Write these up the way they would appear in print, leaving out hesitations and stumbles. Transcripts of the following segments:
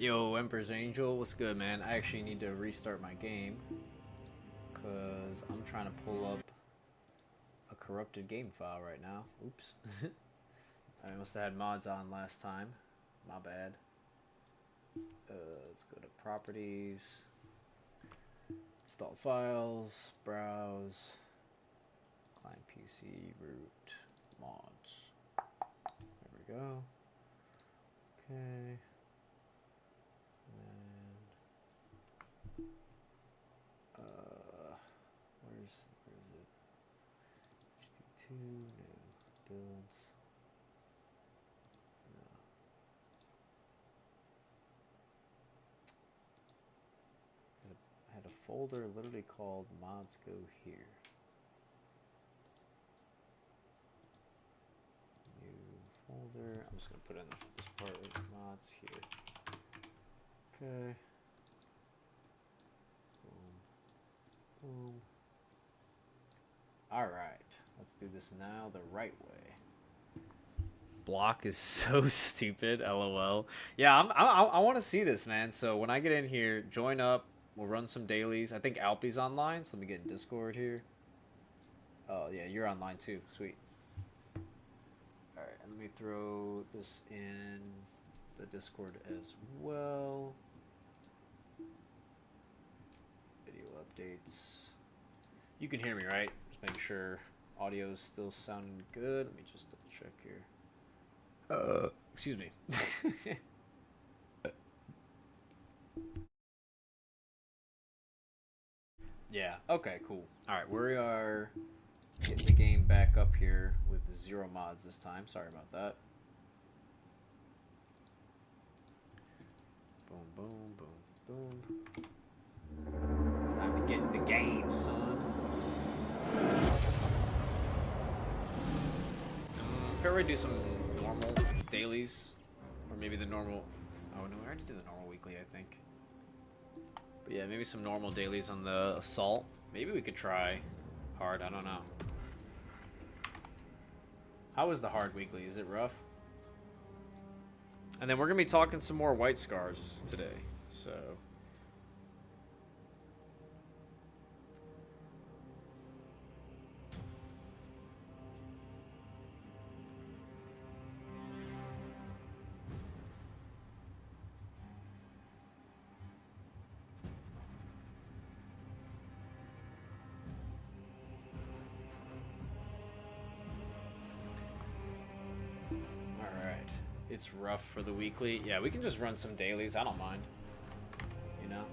Yo, Emperor's Angel, what's good, man? I actually need to restart my game because I'm trying to pull up a corrupted game file right now. Oops. I must have had mods on last time. My bad. Let's go to Properties, Install Files, Browse, Client PC, Root, Mods. There we go. Okay. Where is it? HD2, no. Builds. No. I had a folder literally called Mods Go Here. New folder. I'm just gonna put in this part with mods here. Okay. Boom. All right, let's do this now the right way. Block is so stupid, lol. Yeah, I want to see this, man. So when I get in here, join up. We'll run some dailies. I think Alpie's online, so let me get in Discord here. Oh yeah, you're online too. Sweet. All right, and let me throw this in the Discord as well. Video updates. You can hear me, right? Just making sure audio is still sounding good. Let me just double check here. Excuse me. Yeah, okay, cool. Alright, we are getting the game back up here with 0 mods this time. Sorry about that. Boom, boom, boom, boom. It's time to get in the game, son. Could already do some normal dailies, or maybe the normal. Oh no, I already did the normal weekly, I think. But yeah, maybe some normal dailies on the assault. Maybe we could try hard. I don't know. How is the hard weekly? Is it rough? And then we're gonna be talking some more White Scars today. So. It's rough for the weekly. Yeah, we can just run some dailies. I don't mind. You know?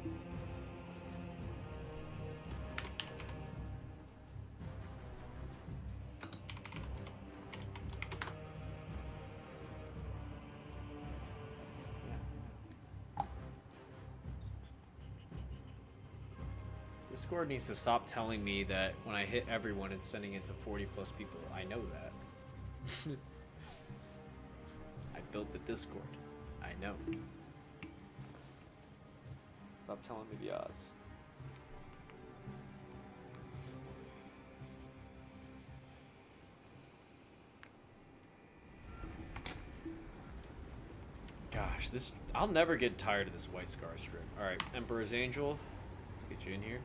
Yeah. Discord needs to stop telling me that when I hit everyone, it's sending it to 40+ people. I know that. Built the Discord. I know. Stop telling me the odds. Gosh, this I'll never get tired of this White Scar strip. Alright, Emperor's Angel. Let's get you in here.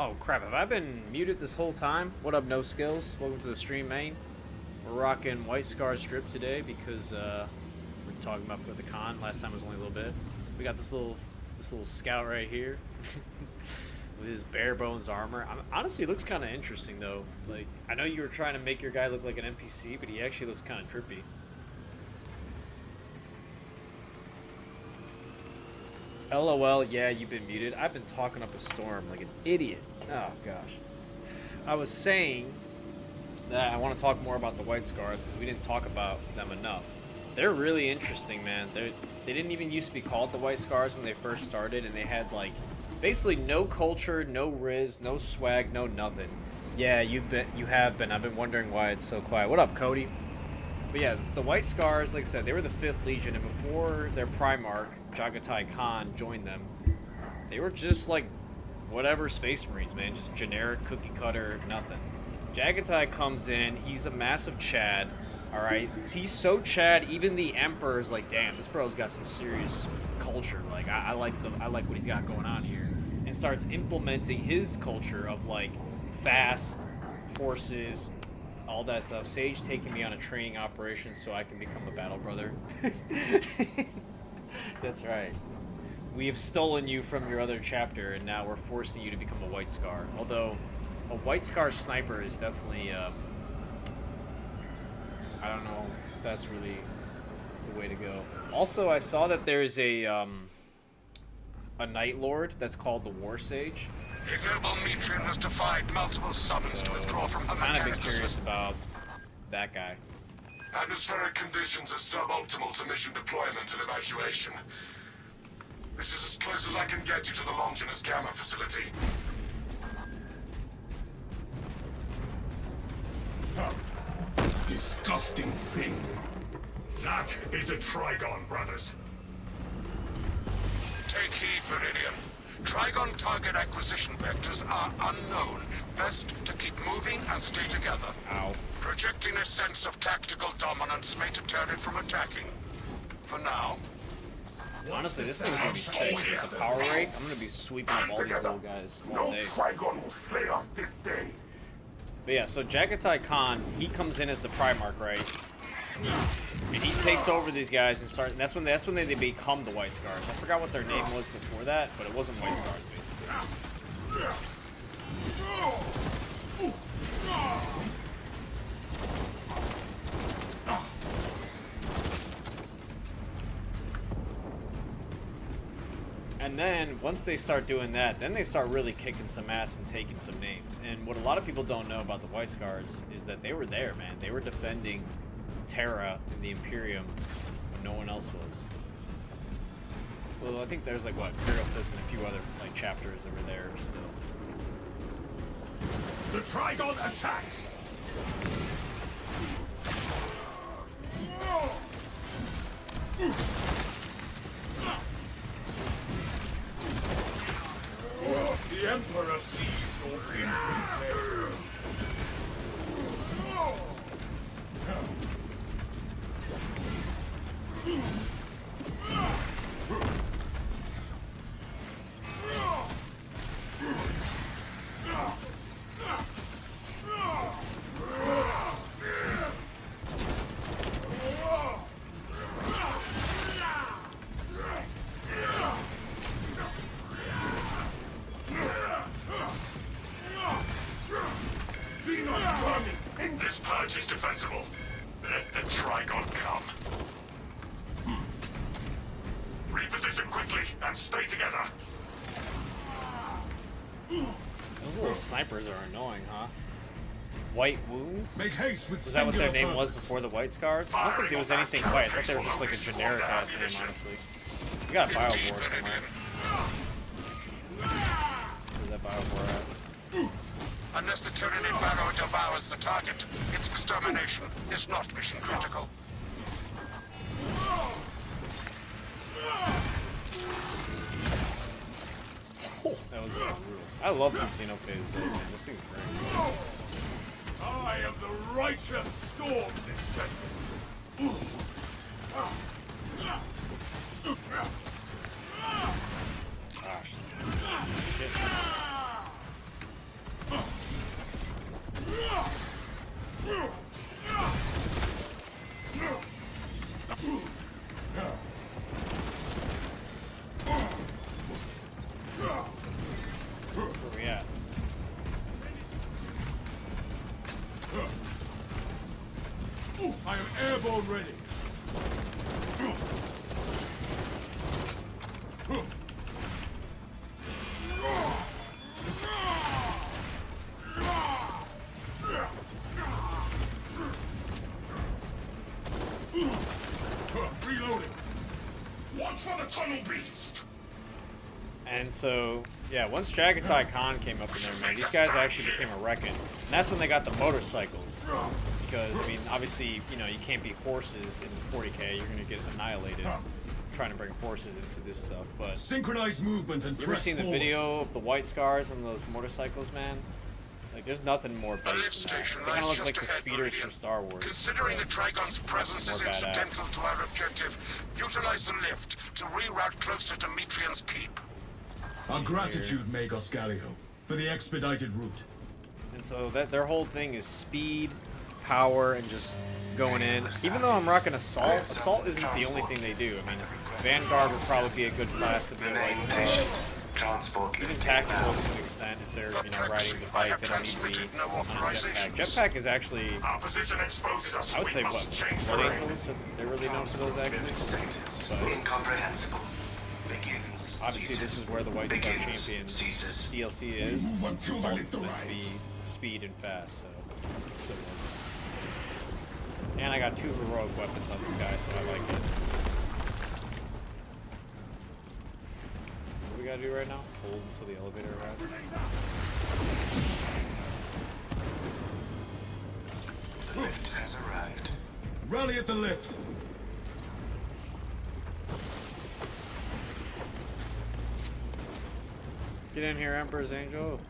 Oh crap, have I been muted this whole time? What up, No Skills? Welcome to the stream, main. We're rocking White Scar strip today because we're talking about for the con. Last time was only a little bit. We got this little scout right here with his bare bones armor. Honestly, it looks kind of interesting though. Like, I know you were trying to make your guy look like an NPC, but he actually looks kind of drippy. LOL, yeah, you've been muted. I've been talking up a storm like an idiot. Oh gosh. I was saying that I want to talk more about the White Scars because we didn't talk about them enough. They're really interesting, man. They didn't even used to be called the White Scars when they first started, and they had like basically no culture, no riz, no swag, no nothing. Yeah, you have been. I've been wondering why it's so quiet. What up, Cody? But yeah, the White Scars, like I said, they were the 5th Legion, and before their Primarch, Jagatai Khan, joined them, they were just like whatever Space Marines, man. Just generic cookie cutter, nothing. Jagatai comes in, he's a massive Chad, alright? He's so Chad, even the Emperor's like, damn, this bro's got some serious culture. Like, I like what he's got going on here. And starts implementing his culture of like fast horses, all that stuff. Sage taking me on a training operation so I can become a battle brother. That's right. We have stolen you from your other chapter, and now we're forcing you to become a White Scar. Although, a White Scar sniper is definitely, I don't know if that's really the way to go. Also, I saw that there's a Night Lord that's called the War Sage. Ignoble Metrian has defied multiple summons to withdraw from her I've kind of been curious about that guy. Atmospheric conditions are suboptimal to mission deployment and evacuation. This is as close as I can get you to the Longinus Gamma facility. Disgusting thing. That is a Trygon, brothers. Take heed, Viridian. Trygon target acquisition vectors are unknown. Best to keep moving and stay together. Ow. Projecting a sense of tactical dominance may deter it from attacking. For now. Honestly, this thing's gonna be sick. With the power rate, I'm gonna be sweeping up all these little guys all day. Trygon will slay us this day. But yeah, so Jagatai Khan, he comes in as the Primarch, right? And he takes over these guys and starts. And that's when they become the White Scars. I forgot what their name was before that, but it wasn't White Scars basically. And then once they start doing that, then they start really kicking some ass and taking some names. And what a lot of people don't know about the White Scars is that they were there, man. They were defending Terra and the Imperium when no one else was. Well, I think there's like what, Imperial Fist and a few other like chapters that were there still. The Trygon attacks. The Emperor sees your infancy. This purge is defensible. Let the Trygon come. Reposition quickly and stay together. Those little snipers are annoying, huh? White Wounds? Make haste with was that what their name was before the White Scars? I don't think there was anything white. I thought they were just like a generic ass name, honestly. We got a Biowar somewhere. Where's that Biowar at? Unless the Tyranid Barrow devours the target, its extermination is not mission critical. Oh, that was brutal. I love the Xenophase build, man. This thing's great. I am the righteous storm descendant. Gosh, shit. Where we at? I am airborne ready. Reloading. Watch for the tunnel beast. And so, yeah, once Jagatai Khan came up in there, man, these guys actually became a reckon. And that's when they got the motorcycles. Because, I mean, obviously, you know, you can't be horses in 40k. You're going to get annihilated trying to bring horses into this stuff. But Synchronized movement and you ever press seen the forward. video of the white scars on those motorcycles, man? Like, there's nothing more The lift base than that. station They kind of lies look like just the ahead, speeders Meridian. from Star Wars. Considering the Trygon's presence is More badass. incidental to our objective, utilize the lift to reroute closer to Metrian's keep. Our See gratitude, Magos Gallio, for the expedited route. And so that their whole thing is speed, power, and just going in. Even though I'm rocking Assault, Assault isn't the only thing they do. I mean, Vanguard would probably be a good class to be a white star. Transport Even lift tactical to inbound. an extent if they're, you know, riding the bike. They don't need to be no on a jetpack. authorizations. Jetpack is actually, Our position exposes us. I would We say, must what, change Blood terrain. Angels? They're really known for those actually. Status But incomprehensible. Begins. obviously, this is where the White Star Begins. Champion Ceases. DLC is. move until the Assault lift is meant to be arrives. speed and fast, so it still works. And I got 2 heroic weapons on this guy, so I like it. What do we gotta do right now? Hold until the elevator arrives. The lift has arrived. Rally at the lift. Get in here, Emperor's Angel.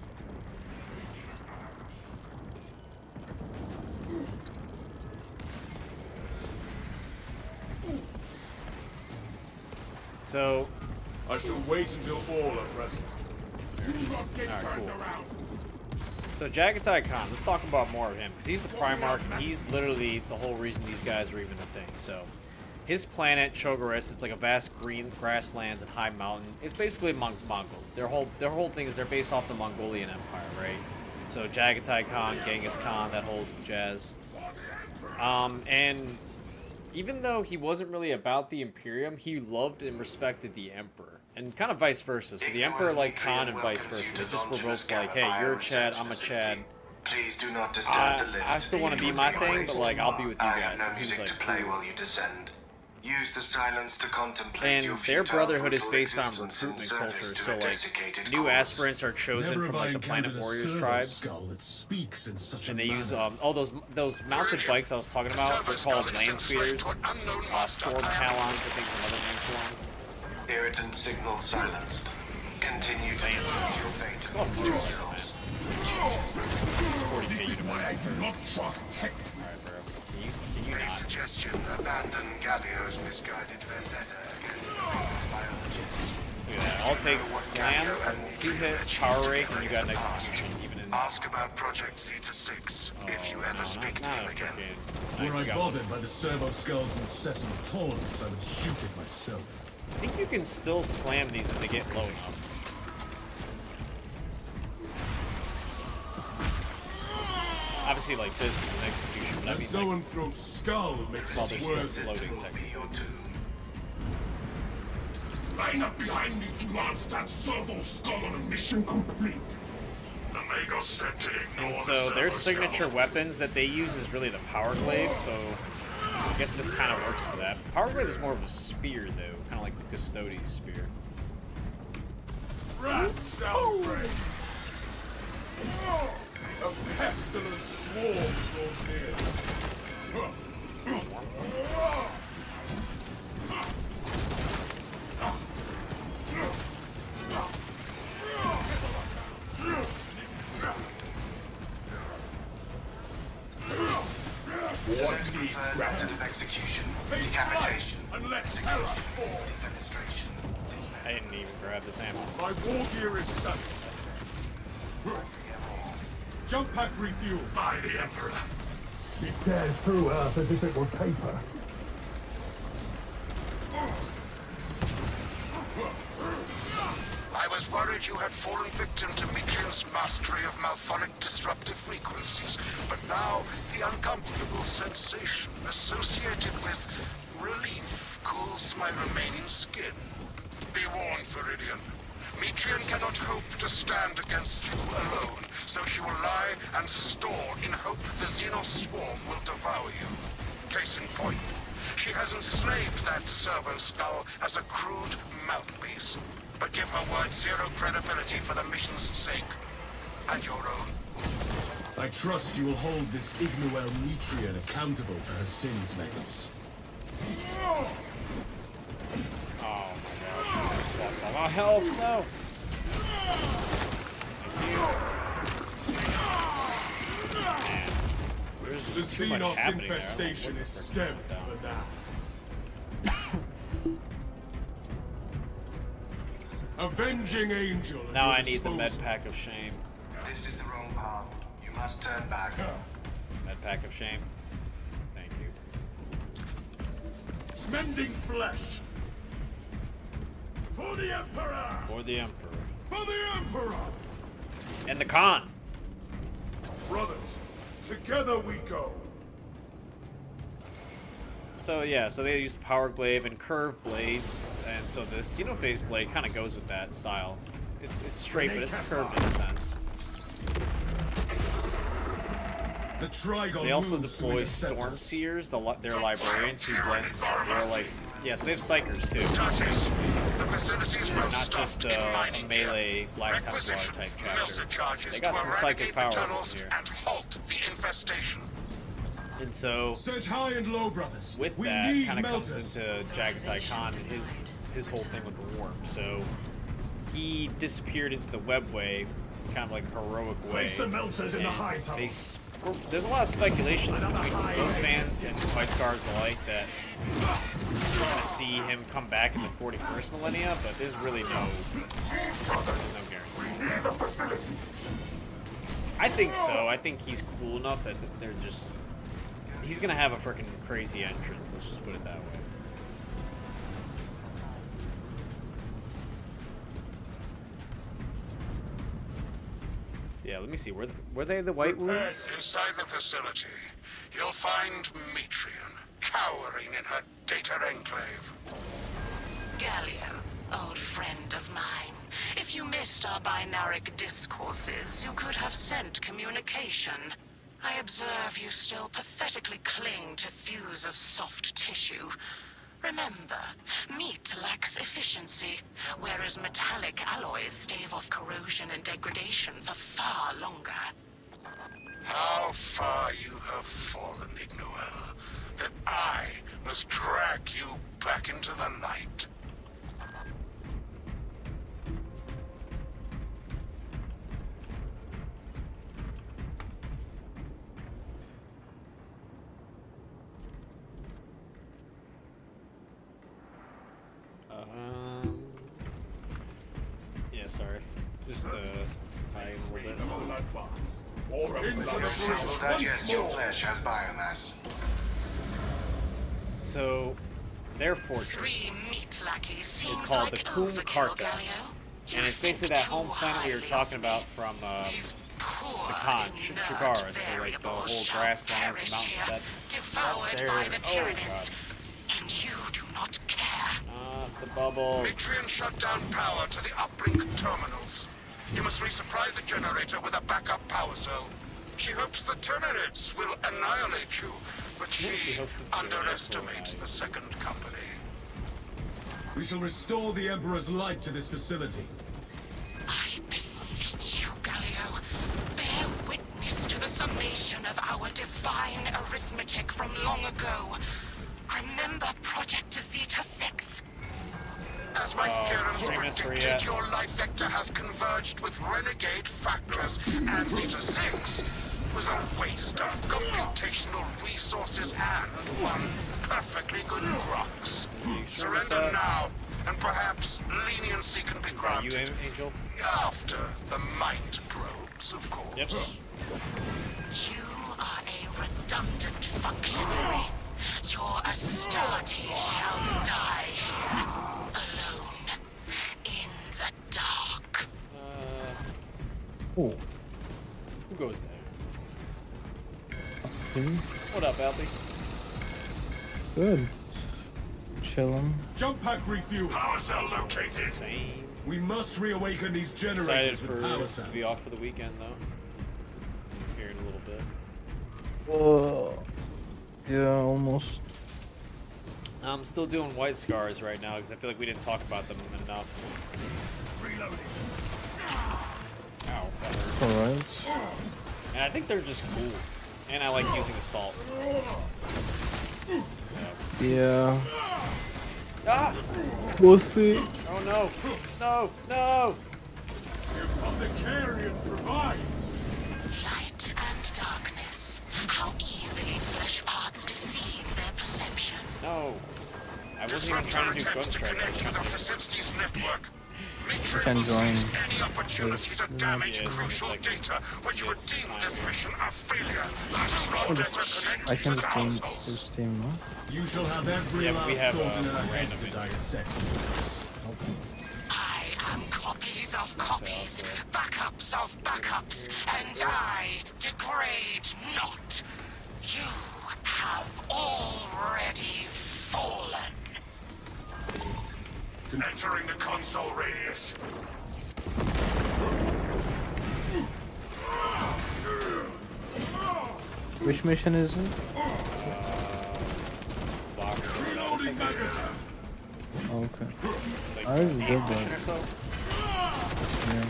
So, I shall wait until all are present. alright, cool. So Jagatai Khan, let's talk about more of him, because he's the Primarch, and he's literally the whole reason these guys are even a thing. So, his planet, Chogoris, it's like a vast green grasslands and high mountain. It's basically Mongol. Their whole thing is they're based off the Mongolian Empire, right? So Jagatai Khan, Genghis Khan, that whole jazz. And even though he wasn't really about the Imperium, he loved and respected the Emperor. And kind of vice versa. So the Emperor liked Khan and vice versa. They just were both like, hey, you're a Chad, I'm a Chad. Please do not disturb the lift. I still want to be It would my a thing, but waste. like, I'll be with you I guys. have no And he was music like, to play cool. while you descend. Use the silence to contemplate And your their futile, brotherhood is brutal based on existence in recruitment service culture. to So a like, desiccated new cause. aspirants are chosen Never from have I like the Planet encountered a Warriors servo tribes. skull that speaks in such And a they use manner. all those mounted bikes I was talking about. They're called land speeders. Storm Talons, I think is another name for them. Irritant signal silenced. Continue to Lance. use your fate. It's called motorcycle, man. It's 40k universe. I do not trust tech. Alright, bro. Can you Any not? suggestion? Abandon Gallio's misguided vendetta against biologists. Look at that. All it takes is slam, 2 hits, power rake, and you got an execution. Even in Ask about Project Zeta 6 if you ever speak to not him a again. freaking. Were Nice, I you got one. bothered by the servo skull's incessant taunts, I would shoot it myself. I think you can still slam these if they get low enough. Obviously, like this is an execution, but I A mean, like, zoanthrope skull makes Well, it there's worth this it. floating Will be technique. your doom. Line up behind me to launch that servo skull on a mission complete. The Magos said to ignore And the so servo their skull. signature weapons that they use is really the power glaive. So I guess this kind of works for that. Power glaive is more of a spear, though, kind of like the Custodes spear. Rats downgrade. A pestilent swarm draws near. Select preferred method of execution. Decapitation. And let terror Execution. fall. Defenestration. I didn't even grab this ammo. My war gear is set. Jump pack refueled. By the Emperor. It tears through Earth as if it were paper. I was worried you had fallen victim to Mitrian's mastery of malphonic disruptive frequencies, but now the uncomfortable sensation associated with relief cools my remaining skin. Be warned, Viridian. Mitrian cannot hope to stand against you alone, so she will lie and store in hope the Xenos swarm will devour you. Case in point, she has enslaved that servo skull as a crude mouthpiece. But give her word zero credibility for the mission's sake. And your own. I trust you will hold this Ignoel Mitrian accountable for her sins, Magnus. Oh my gosh, I just lost all my health, no! Man, there's The just too much Xenos happening there. infestation is stemmed for now. Avenging Angel. at Now your I need the med disposal. pack of shame. This is the wrong path. You must turn back. Med pack of shame. Thank you. Mending flesh. For the Emperor! For the Emperor. For the Emperor! And the Khan. Brothers, together we go. So yeah, so they use the power glaive and curved blades, and so this Xenophase blade kind of goes with that style. It's straight, but it's curved in a sense. The Trygon They also moves to deploy intercept Storm us. Seers, their librarians who blends. They're like, yeah, so they have Psychers too. Status. The facilities They're will not stop just in a mining gear. melee Black Templar Requisition type melter chapter. charges They got to some psychic eradicate the powers tunnels in here. and halt the infestation. And so Search high and low, brothers. with we that need kind of comes melters. into Jagatai Khan and his whole thing with the worm. So he disappeared into the webway, kind of like a heroic way. Place the melters in the And high tunnel. there's a lot of speculation between Ghost fans and Fight Scars alike that we're gonna see him come back in the 41st millennia, but there's really no guarantee. I think so. I think he's cool enough that they're just. He's gonna have a freaking crazy entrance. Let's just put it that way. Yeah, let me see. Were they the white wounds? Inside the facility, you'll find Mitrian cowering in her data enclave. Galio, old friend of mine. If you missed our binaric discourses, you could have sent communication. I observe you still pathetically cling to thews of soft tissue. Remember, meat lacks efficiency, whereas metallic alloys stave off corrosion and degradation for far longer. How far you have fallen, Ignoel, that I must drag you back into the light. Yeah, sorry. Just hide a little bit. Into the It breach will digest once your more. flesh as biomass. So, their fortress, 3 meat lackeys seems called like the Kum overkill, Karta. Galio. and it's basically that home planet we were talking about from These poor, the Khan, inert Chikara, so like the variables whole shall grasslands, perish the mountains, here, devoured there. by the Oh, Tyranids, and you do not care. the bubbles. Mitrian shut down power to the uplink terminals. You must resupply the generator with a backup power cell. She hopes the Tyranids will annihilate you, but She she hopes the Tyranids will underestimates annihilate the second company. We shall restore the Emperor's light to this facility. I beseech you, Galio, bear witness to the summation of our divine arithmetic from long ago. Remember Project Zeta 6? As my theorems Seamus, where you predicted, at? your life vector has converged with renegade factors, and Zeta 6 was a waste of computational resources and one perfectly good Grox. Surrender now, and perhaps leniency can be You granted. Angel? After the mind probes, of course. Yep. You are a redundant functionary. Your Astartes shall die here, alone, in the dark. Oh. Who goes there? Hmm? What up, Alfie? Good. Chillin'. Jump pack refuel. Power cell located. Same. We must reawaken these Excited generators for with power to cells. be off for the weekend, though. Here in a little bit. Yeah, almost. I'm still doing white scars right now because I feel like we didn't talk about them enough. Reloading. Ow, that hurt. It's alright. And I think they're just cool. And I like using assault. So. Yeah. Ah! We'll see. Oh no! No! No! From the carrion provides. Light and darkness. How easily flesh parts deceive their perception. No! I wasn't even trying to do attempts ghost to strike. connect with the facility's network. Mithril Can will join. seize any opportunity to damage Yeah, it's crucial like- data, which would it's deem time this here. mission a failure. Until raw data connected I to can the stream console. this team, no? You shall have every Yeah, but we last have, thought in our random head to in- dissect this. I am copies of copies, backups of backups, and I degrade not. You have already fallen. Entering the console radius. Which mission is it? Box. Reloading magazine. Oh, okay. Like I already did mission that. or so. Yeah.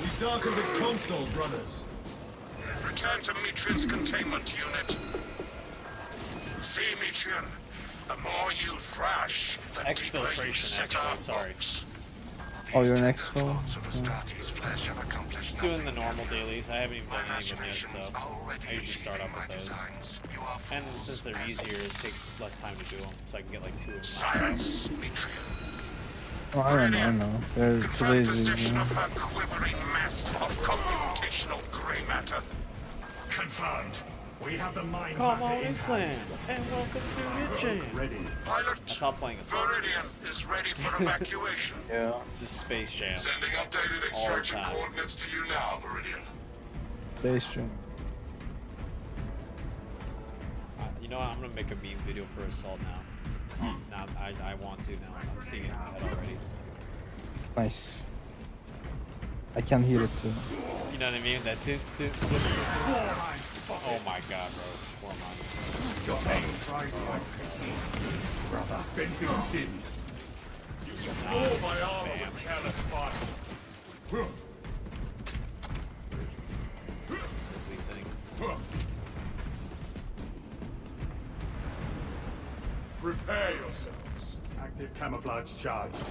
We darken this console, brothers. Return to Metrian's containment unit. See, Metrian, the more you thrash, the deeper you Exfiltration, set actually, our sorry. box. Oh, you're These an tender exfil? forms of Astartes flesh have accomplished Just doing the nothing. normal dailies. I haven't even My done any of them yet, so machinations already I usually start achieving off my with those. designs. You are And fools since they're as easier, it fools. takes less time to do them, so I can get like 2 of them. Silence, Metrian. Oh, I know. They're too Confirm lazy, possession you know? of her quivering mass of computational grey matter. Confirmed. We have the mind Come on, Island, and welcome to Hitchin. ready. That's Pilot, all playing assault. Viridian is ready for evacuation. Yeah. It's just Space Jam. Sending updated All the extraction time. coordinates to you now, Viridian. Base stream. You know what? I'm gonna make a meme video for Assault now. Now I want to now. I'm seeing it in my head already. Nice. I can hear it too. You know what I mean? That Oh my god, bro. It's 4 months. Your pains rise to my patience. Brother. Dispensing stings. You swore my armor Spam. with careless fire. Where's this ugly thing? Prepare yourselves. Active camouflage charged.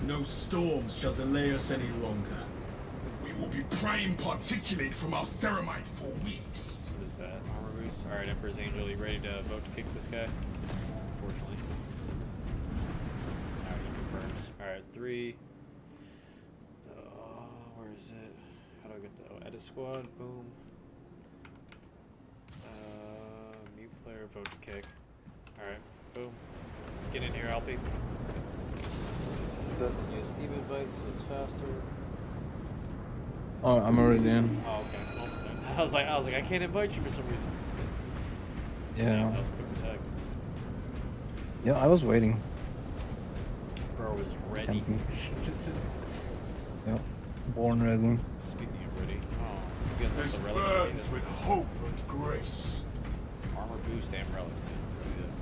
No storms shall delay us any longer. We will be praying particulate from our ceramite for weeks. What is that? Armor boost? Alright, Emperor's Angel, you ready to vote to kick this guy? Unfortunately. Alright, he confirms. Alright, 3. Where is it? How do I get the edit squad? Boom. Mute player, vote to kick. Alright, boom. Get in here, LP. Doesn't use Steam invite, so it's faster. Oh, I'm already in. Oh, okay. Well, I was like, I can't invite you for some reason. Yeah. That was quick as heck. Yeah, I was waiting. Bro was ready. Camping. Yep. Born ready. Speaking of ready, oh, you guys This have the relic. burns with hope and grace. Armor boost and relic. Man. Really good.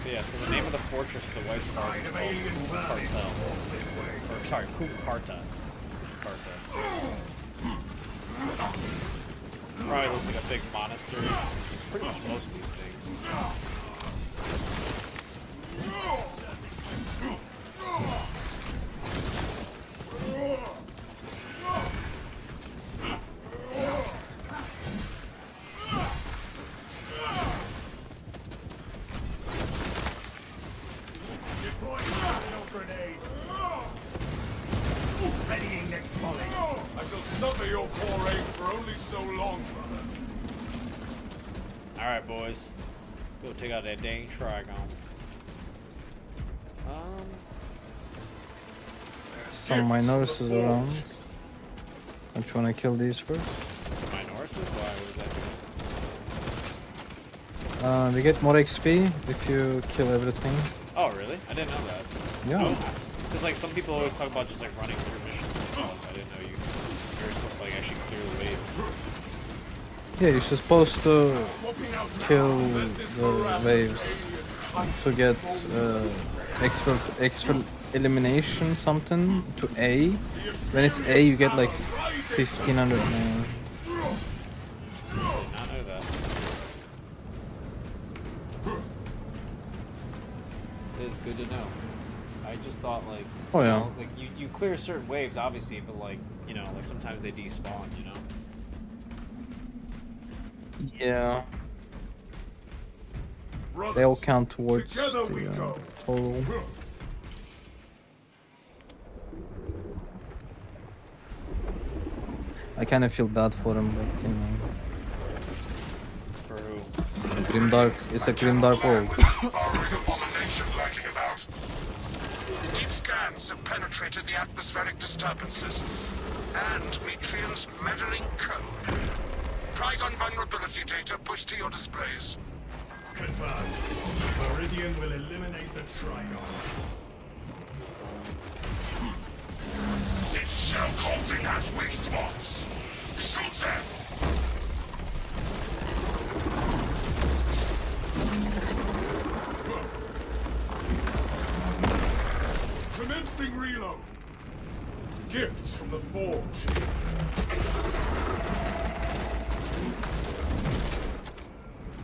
But yeah, so the name of the fortress of the White Stars is called Kum Cartel. Or sorry, Kum Karta. Probably looks like a big monastery, which is pretty much most of these things. Suffer your poor aim for only so long, brother. Alright, boys. Let's go take out that dang Trygon. Some minorities around. I'm trying to kill these first. The minorities? Why was that good? We get more XP if you kill everything. Oh, really? I didn't know that. Yeah. Because, like, some people always talk about just, like, running through missions and stuff. I didn't know you were supposed to, like, actually clear the waves. Yeah, you're supposed to kill the waves to get exfil elimination something to A. When it's A, you get like 1500 more. I did not know that. It is good to know. I just thought, like, Oh, yeah. you know, like you clear certain waves, obviously, but, like, you know, like sometimes they despawn, you know? Yeah, Brothers, they all count towards together we the go. total. I kind of feel bad for him, but you know, For who? it's a grimdark. It's a grimdark world. Barring abomination lurking about. Deep scans have penetrated the atmospheric disturbances and Metrium's meddling code. Trygon vulnerability data pushed to your displays. Confirmed. Meridian will eliminate the Trygon. Its shell coating has weak spots. Shoot them! Commencing reload. Gifts from the Forge.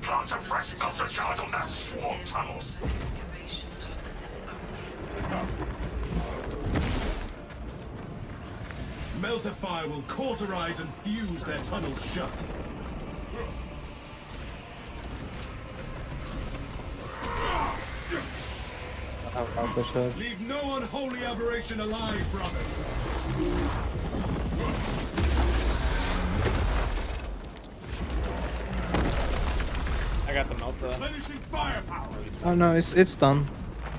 Plant a fresh melter charge on that swarm tunnel. Melter fire will cauterize and fuse their tunnels shut. Leave no unholy aberration alive, brothers. I got the Melta. Replenishing firepower. Oh no, it's done.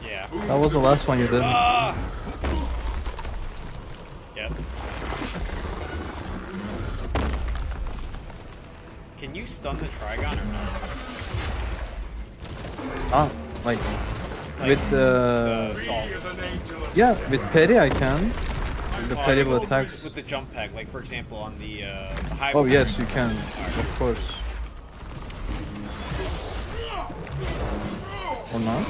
Yeah. That was the last one you did. Yep. Can you stun the Trygon or not? Ah, like with Assault. Is an angel of yeah, with Perry I can. The Oh, Perry like, will with attacks. the jump pack, like for example on the high. Oh yes, you can, of course. Or not?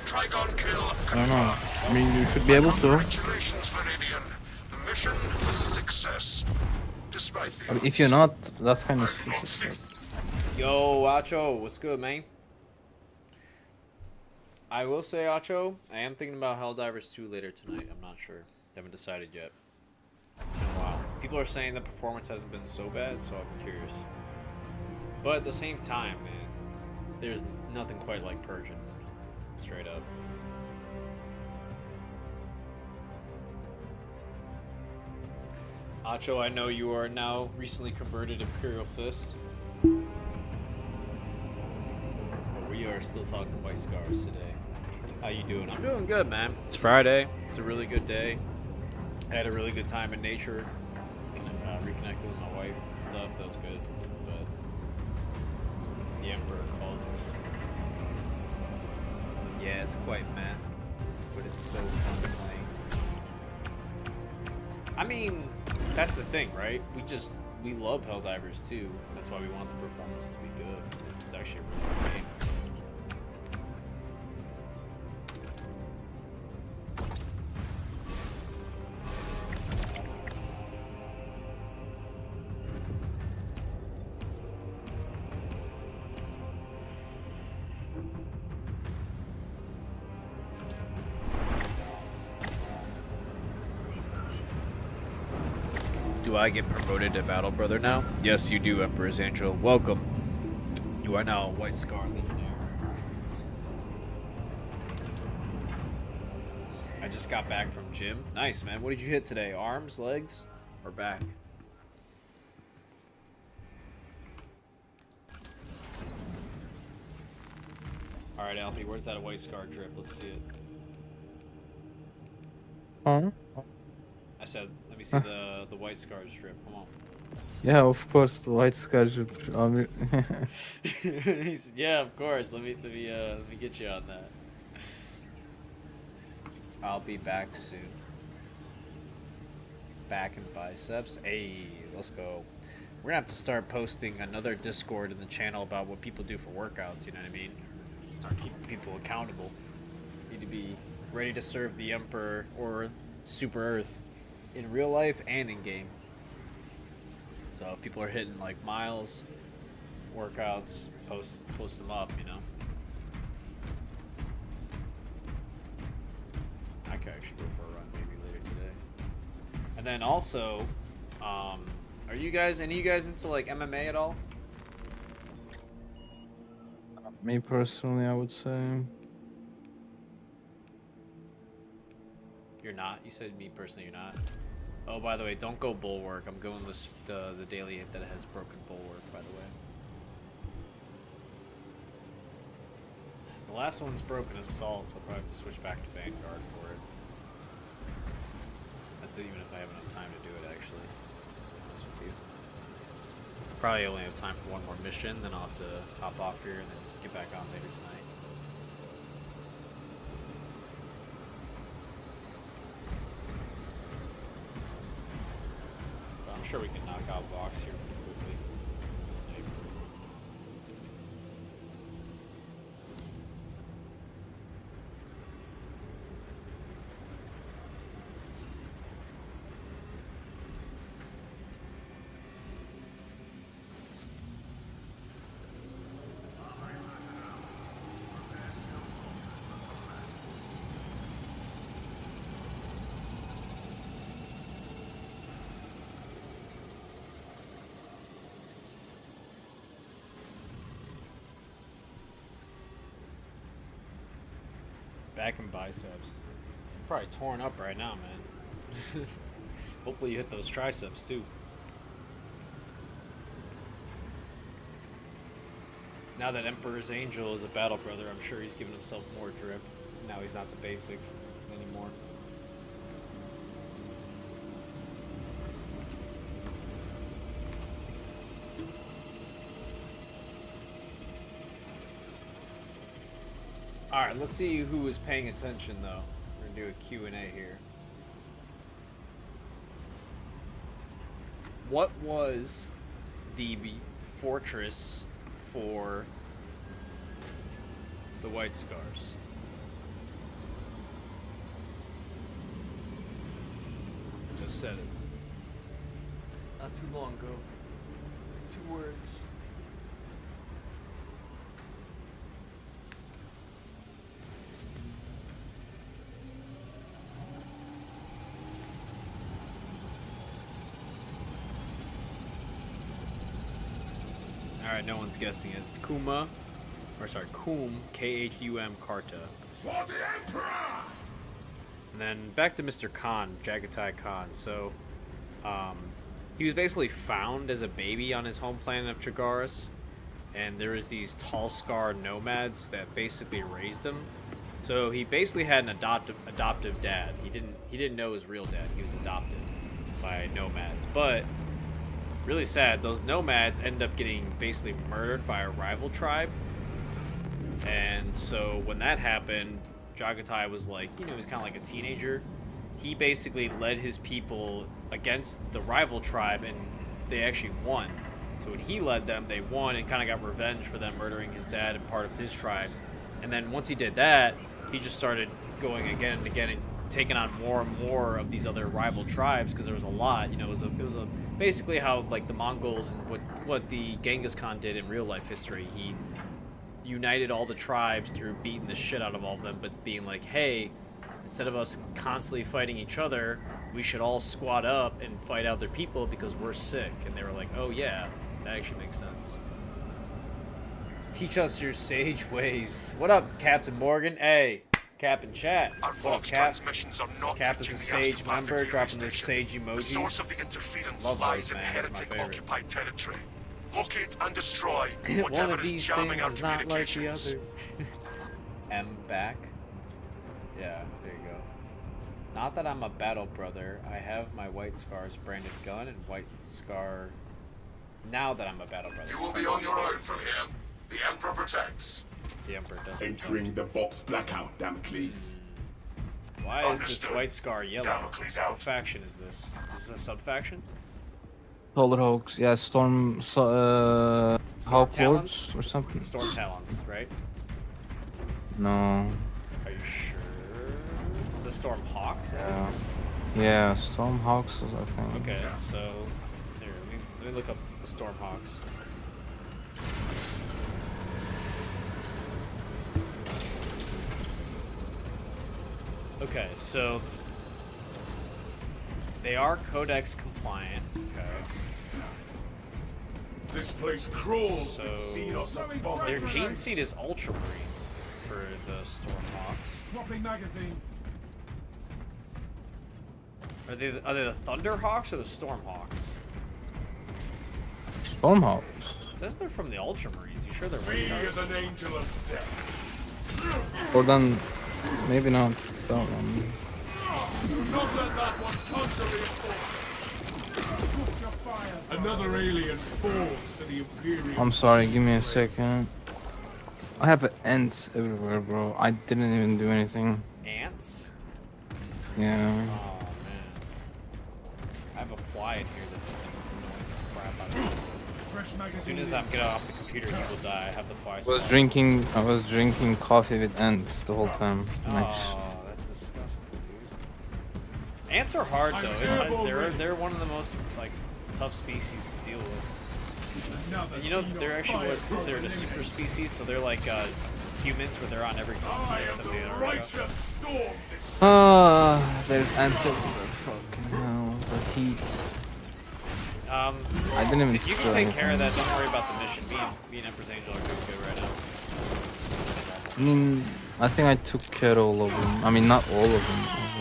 Trygon kill I don't know. confirmed. I mean, you should be able to. Congratulations, Viridian. The mission was a success. Despite the I mean, if you're not, that's kind of stupid. Yo, Acho, what's good, man? I will say, Acho, I am thinking about Helldivers 2 later tonight. I'm not sure. Haven't decided yet. It's been a while. People are saying the performance hasn't been so bad, so I'm curious. But at the same time, man, there's nothing quite like Purging. Straight up. Acho, I know you are now recently converted Imperial Fist. But we are still talking White Scars today. How you doing? I'm doing good, man. It's Friday. It's a really good day. I had a really good time in nature. Reconnected with my wife and stuff. That was good. But the Emperor calls us to do something. Yeah, it's quite meh. But it's so fun playing. I mean, that's the thing, right? We love Helldivers too. That's why we want the performance to be good. It's actually a really good game. Do I get promoted to Battle Brother now? Yes, you do, Emperor's Angel. Welcome. You are now a White Scar Legionnaire. I just got back from gym. Nice, man. What did you hit today? Arms, legs? We're back. Alright, Alfie, where's that white scar drip? Let's see it. Huh? I said, let me see the white scars drip. Come on. Yeah, of course, the white scourge. He said, yeah, of course. Let me get you on that. I'll be back soon. Back and biceps. Hey, let's go. We're gonna have to start posting another Discord in the channel about what people do for workouts. You know what I mean? Start keeping people accountable. Need to be ready to serve the Emperor or Super Earth in real life and in game. So if people are hitting like miles, workouts, post them up, you know. I could actually go for a run maybe later today. And then also, are you guys, any of you guys into like MMA at all? Me personally, I would say. You're not? You said me personally, you're not? Oh, by the way, don't go Bulwark. I'm going with the daily hit that has broken Bulwark, by the way. The last one's broken Assault, so I'll probably have to switch back to Vanguard for it. That's it, even if I have enough time to do it, actually. To be honest with you. Probably only have time for one more mission, then I'll have to hop off here and then get back on later tonight. I'm sure we can knock out Vox here pretty quickly. Maybe. Back and biceps. Probably torn up right now, man. Hopefully you hit those triceps too. Now that Emperor's Angel is a battle brother, I'm sure he's giving himself more drip. Now he's not the basic anymore. Alright, let's see who is paying attention though. We're gonna do a Q&A here. What was the fortress for the White Scars? Just said it. Not too long ago. 2 words. Alright, no one's guessing it. It's Kuma, or sorry, Khum, Khum Karta. For the Emperor! And then back to Mr. Khan, Jagatai Khan. So, he was basically found as a baby on his home planet of Chagaris, and there was these tall scar nomads that basically raised him. So he basically had an adoptive dad. He didn't know his real dad. He was adopted by nomads, but really sad, those nomads end up getting basically murdered by a rival tribe. And so when that happened, Jagatai was like, you know, he was kind of like a teenager. He basically led his people against the rival tribe, and they actually won. So when he led them, they won and kind of got revenge for them murdering his dad and part of his tribe. And then once he did that, he just started going again and again and taking on more and more of these other rival tribes, because there was a lot. You know, it was a basically how like the Mongols and what the Genghis Khan did in real life history. He united all the tribes through beating the shit out of all of them, but being like, hey, instead of us constantly fighting each other, we should all squad up and fight out their people because we're sick. And they were like, oh yeah, that actually makes sense. Teach us your sage ways. What up, Captain Morgan? Hey, Cap in chat. Our What up, Vox Cap? transmissions are not Cap is reaching a the sage astropathic member, relay dropping those station. sage The source emojis. of the interference Love lies those, in man. That's my favorite. heretic-occupied territory. Locate and destroy One whatever of is these jamming our things is not like the communications. other. M back. Yeah, there you go. Not that I'm a battle brother. I have my White Scar's branded gun and White Scar. Now that I'm a battle brother. You will be on your own from here. The Emperor protects. The Emperor does. Entering the Vox blackout, Damocles. Why is this Understood. White Scar yellow? Damocles out. What faction is this? Is this a sub-faction? Solar Hawks, yeah, Storm, Storm Hawk Talons? Lords or something. Storm Talons, right? No. Are you sure? Is this Storm Hawks? Yeah, Storm Hawks, I think. Okay, so here, let me look up the Storm Hawks. Okay, so they are Codex compliant. Okay. This place crawls So with Xenos abominations. their gene seed is Ultramarines for the Storm Hawks. Swapping magazine. Are they the Thunder Hawks or the Storm Hawks? Storm Hawks. It says they're from the Ultramarines. You sure they're Me White as Stars? an angel of death. Or then, maybe not that one. Do not let that one conjure reinforcement. Another alien falls to the Imperial. I'm sorry, give me a second. I have ants everywhere, bro. I didn't even do anything. Ants? Yeah. Oh man. I have a fly in here that's annoying the crap out of me. As soon as I'm get off the computer, he will die. I have the fly. I was drinking coffee with ants the whole time. Nice. Oh, that's disgusting, dude. Ants are hard though. They're one of the most like tough species to deal with. And you know they're actually what's considered a super species, so they're like humans, where they're on every continent except the Antarctica. There's ants everywhere. Fucking hell, the heat. I didn't even. You can take care of that. Don't worry about the mission. Me and Emperor's Angel are doing good right now. I mean, I think I took care of all of them. I mean, not all of them.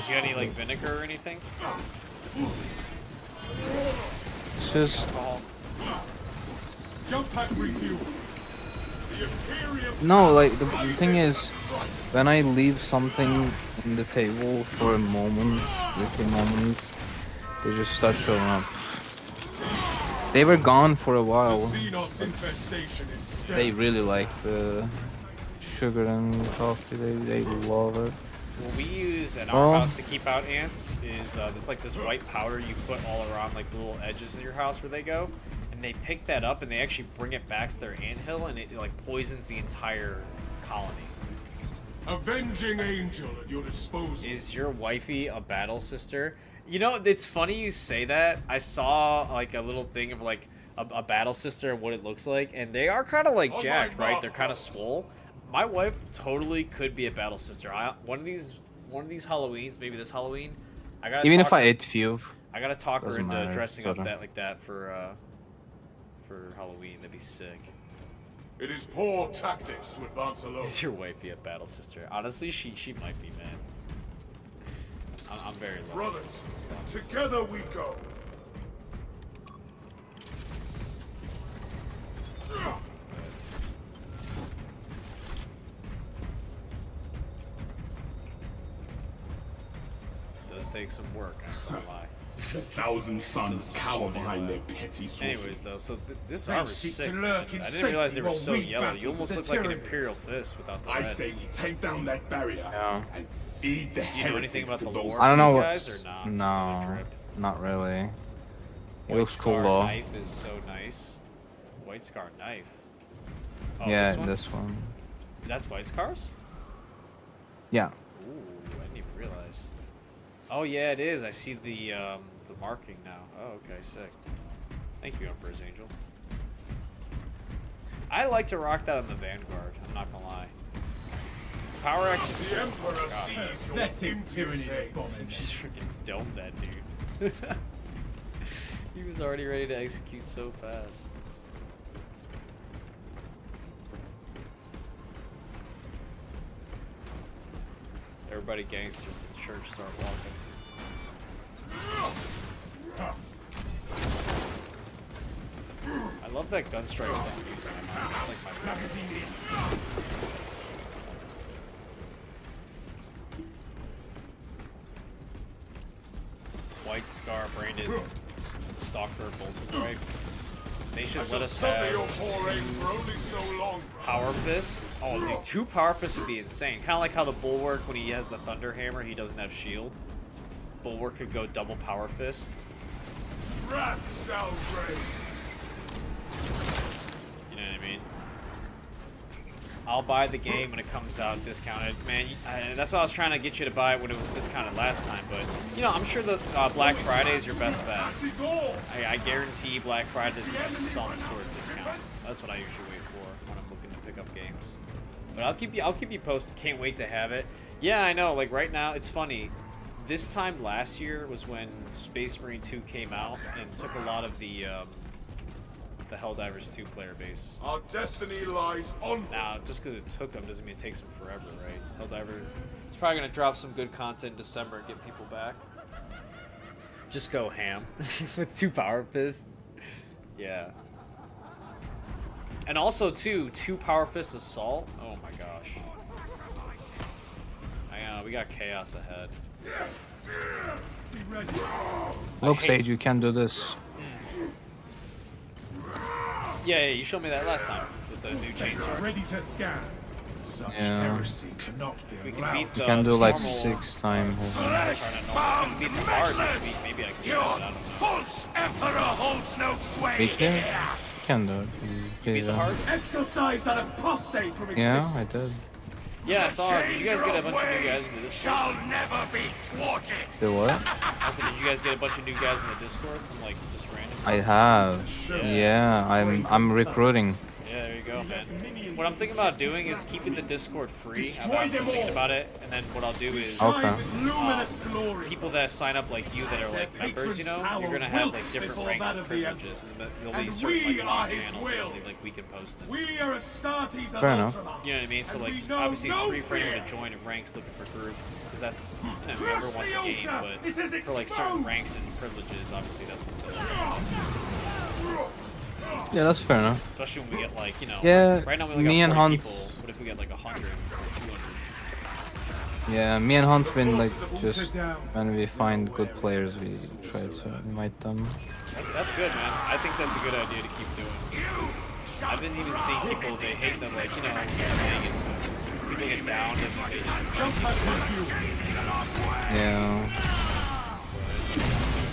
You got any like vinegar or anything? It's just Alcohol? Jump pack refuel. The Imperium. no. Like the thing is, when I leave something in the table for a moment, little moments, they just start showing up. They were gone for a while. Xenos infestation is They really like the sugar and coffee. They love it. What we use in our Well- house to keep out ants is there's like this white powder you put all around like the little edges of your house where they go, and they pick that up and they actually bring it back to their anthill, and it like poisons the entire colony. Avenging angel at your disposal. Is your wifey a battle sister? You know, it's funny you say that. I saw like a little thing of like a battle sister and what it looks like, and they are kind of like jacked, right? They're kind of swole. My wife totally could be a battle sister. One of these Halloweens, maybe this Halloween, I gotta Even talk if I her- ate few. I gotta talk her Doesn't into matter, dressing up sorta. that like that for Halloween. That'd be sick. It is poor tactics to advance alone. Is your wifey a battle sister? Honestly, she might be, man. I'm very lucky. Brothers, together we go. Does take some work, I ain't gonna lie. The thousand suns cower behind their petty sources. Anyways, though, so this They armor's seek sick. to Man. lurk in I didn't realize they were safety so while we yellow. You battle almost the look like an Tyranids. Imperial fist without the I red. say we take down that barrier Yeah. and feed the Do you know anything heretics about to the those. lore? I don't know These what. guys or not? Just on a No, trip? not really. It White looks cool Scar though. knife is so nice. White Scar knife. Oh, Yeah, this one? this one. That's White Scars? Yeah. Ooh, I didn't even realize. Oh yeah, it is. I see the marking now. Oh, okay, sick. Thank you, Emperor's Angel. I like to rock that on the Vanguard. I'm not gonna lie. Power X is The cool. Emperor sees your Pathetic impious tyranny aims. abomination. Just freaking dome that dude. He was already ready to execute so fast. Everybody gangster to the church start walking. I love that gun strikes don't use ammo. It's like my favorite. White Scar, Branded, Stalker, Bolton Break. They should let us have Power Fist. Oh, dude, 2 Power Fists would be insane. Kind of like how the Bulwark, when he has the Thunder Hammer, he doesn't have shield. Bulwark could go double Power Fist. Wrath shall reign. You know what I mean? I'll buy the game when it comes out discounted. Man, that's why I was trying to get you to buy it when it was discounted last time. But, you know, I'm sure that Black Friday is your best bet. I guarantee Black Friday is some sort of discount. That's what I usually wait for when I'm looking to pick up games. But I'll keep you posted. Can't wait to have it. Yeah, I know. Like, right now, it's funny. This time last year was when Space Marine 2 came out and took a lot of the Helldivers 2 player base. Our destiny lies on. Now, just because it took them doesn't mean it takes them forever, right? Helldiver, it's probably going to drop some good content in December and get people back. Just go ham with 2 Power Fists. Yeah. And also, too, 2 Power Fist Assault. Oh my gosh. Hang on, we got chaos ahead. Look, Sage, you can do this. Yeah, you showed me that last time with the new chainsaw. Ready to scan. Such Yeah. heresy cannot be We can allowed. beat the You can do like normal- 6 times. If we can beat the bard this week, maybe I can do that. I don't know. False Emperor holds no sway We can, can do it. Beat the hard? Exorcise that apostate from Yeah, existence. I did. Yeah, I saw. Did you guys get a bunch of new guys in the Discord? shall never be thwarted. Do what? I said, did you guys get a bunch of new guys in the Discord from like just random? I have. Yeah, I'm recruiting. Yeah, there you go, man. What I'm thinking about doing is keeping the Discord free. I'm thinking about it, and then what I'll do is Okay. people that sign up like you that are like members, you know, you're gonna have like different ranks and privileges, and there'll be certain like live channels that only like we can post in. We are Astartes Fair enough. You know what I mean? So like, obviously it's free for anyone to join and ranks looking for group, because that's whoever wants the game. But for like certain ranks and privileges, obviously that's what Yeah, that's fair enough. especially when we get like, you know, Yeah, right now we only me got and 40 Hunt. people. What if we get like 100 or 200? Yeah, me and Hunt been like just when we find good players, we try to invite them. That's good, man. I think that's a good idea to keep doing. 'Cause I've been even seeing people, they hate them, like, you know, hang into it. People get down and they just Yeah.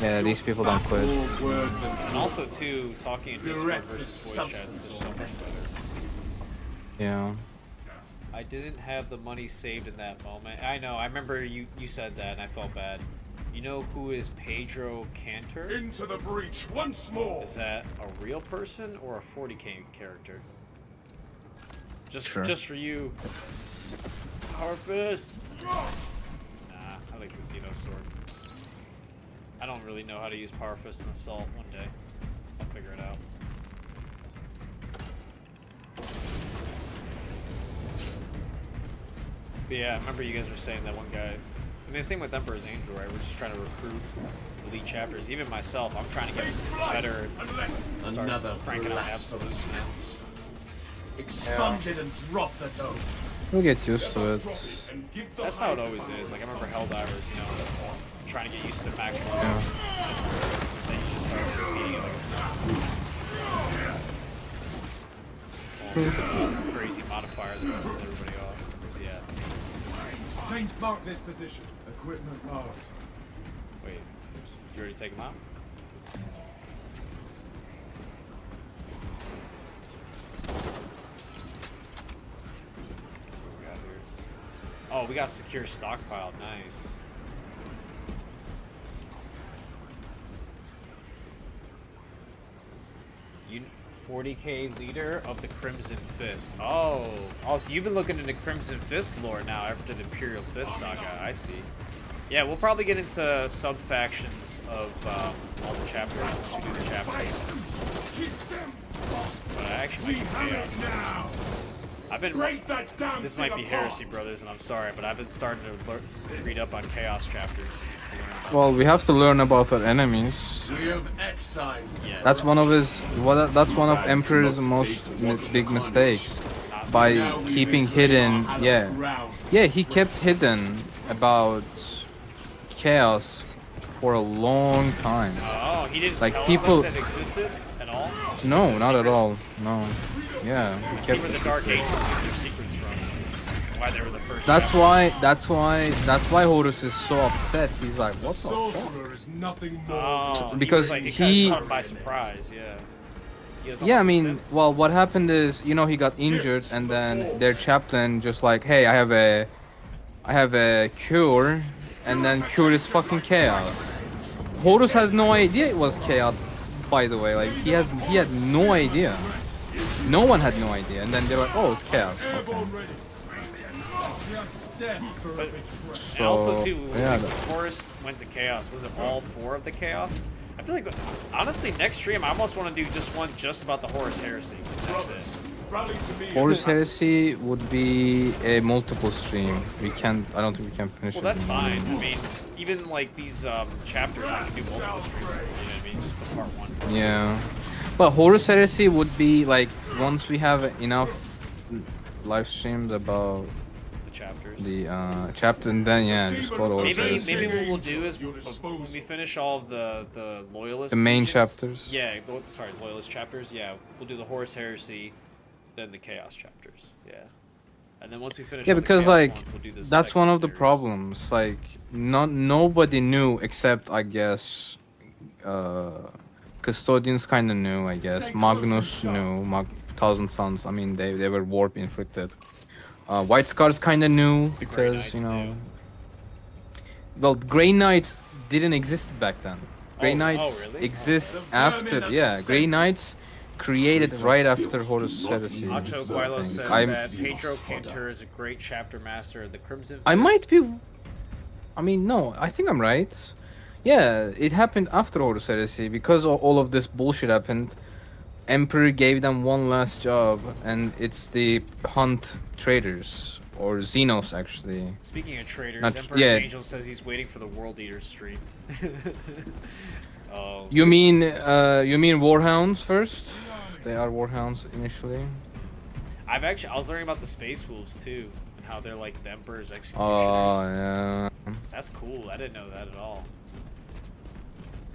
Yeah, these people don't quit. And also, too, talking in Discord versus voice chats is so much better. Yeah. I didn't have the money saved in that moment. I know, I remember you said that and I felt bad. You know who is Pedro Cantor? Into the breach once more. Is that a real person or a 40k character? Just for you. Harvest! Nah, I like the Xeno sword. I don't really know how to use Power Fist and Assault. One day, I'll figure it out. But yeah, I remember you guys were saying that one guy. I mean, same with Emperor's Angel, right? We're just trying to recruit elite chapters. Even myself, I'm trying to get better. Start cranking out absolutes now. Expunged and drop the dough. We'll get used to it. That's how it always is. Like I remember Helldivers, you know, trying to get used to max level. Yeah. Then you just start beating it like it's not. Well, crazy modifier that pisses everybody off. 'Cause, yeah. Change mark this position. Equipment marked. Wait, did you already take him out? What we got here? Oh, we got secure stockpile. Nice. You 40k leader of the Crimson Fist. Oh, so you've been looking into Crimson Fist lore now after the Imperial Fist saga. I see. Yeah, we'll probably get into sub factions of all the chapters once we do the chapters. But I actually might do chaos first. I've been. Break that damn This thing might be apart. heresy, brothers, and I'm sorry, but I've been starting to read up on chaos chapters. To learn about Well, we have to learn about our enemies. We have excised. Yes. That's one of his. That's one of Emperor's most big mistakes. By keeping hidden, yeah, he kept hidden about chaos for a long time. Oh, he didn't Like, tell people- them that existed at all? No, not at secret? all. No. Yeah. he I see kept where it the Dark secret. Ages get their secrets from. Why they were the first. That's chapter. why Horus is so upset. He's like, what the fuck? Sorcerer is nothing more Oh, than Because he, was like, he- got caught by surprise. Yeah. He has Yeah, I 100%. mean, well, what happened is, you know, he got injured, and then their chaplain just like, hey, I have a cure, and then cure is fucking chaos. Horus has no idea it was chaos, by the way. Like, he had no idea. No one had no idea, and then they're like, oh, it's chaos. Okay. airborne ready. Just death for a betrayal. And also So, too, yeah, like, when Horus went to chaos, was it all 4 of the chaos? I feel like, honestly, next stream I almost want to do just one just about the Horus heresy. That's it. Rally to me. Horus Heresy would be a multiple stream. I don't think we can finish Well, it. that's fine. I mean, even like these chapters, I can do multiple streams. You know what I mean? Just put part 1. Yeah. But Horus Heresy would be like, once we have enough live streams about The chapters. the chapter, and then yeah, just go to Horus Maybe Heresy. what we'll do is when we finish all of the loyalist. The main legions- chapters? Yeah, sorry, loyalist chapters. Yeah, we'll do the Horus heresy, then the chaos chapters. Yeah, and then once we finish. Yeah, all the because chaos like ones, we'll do the that's one of the secondaries. problems. Like, nobody knew except I guess custodians kind of knew. I guess Magnus knew. Thousand Sons. I mean, they were warp inflicted. White Scars kind of knew The Grey because Knights you know. knew. Well, Grey Knights didn't exist back then. Grey Oh, Knights really? exist The vermin after. of Yeah, the Grey Knights created right after Horus Heresy. Acho Guilo I says think. I'm- that Pedro Cantor is a great chapter master of the Crimson. I Fist. might be. I mean, no, I think I'm right. Yeah, it happened after Horus Heresy because all of this bullshit happened. Emperor gave them one last job, and it's the Hunt traders or Xenos actually. Speaking of traders, Not- Emperor's yeah. Angel says he's waiting for the World Eaters stream. Oh. You mean Warhounds first? They are Warhounds initially. I was learning about the Space Wolves too, and how they're like the Emperor's executioners. Oh yeah. That's cool. I didn't know that at all.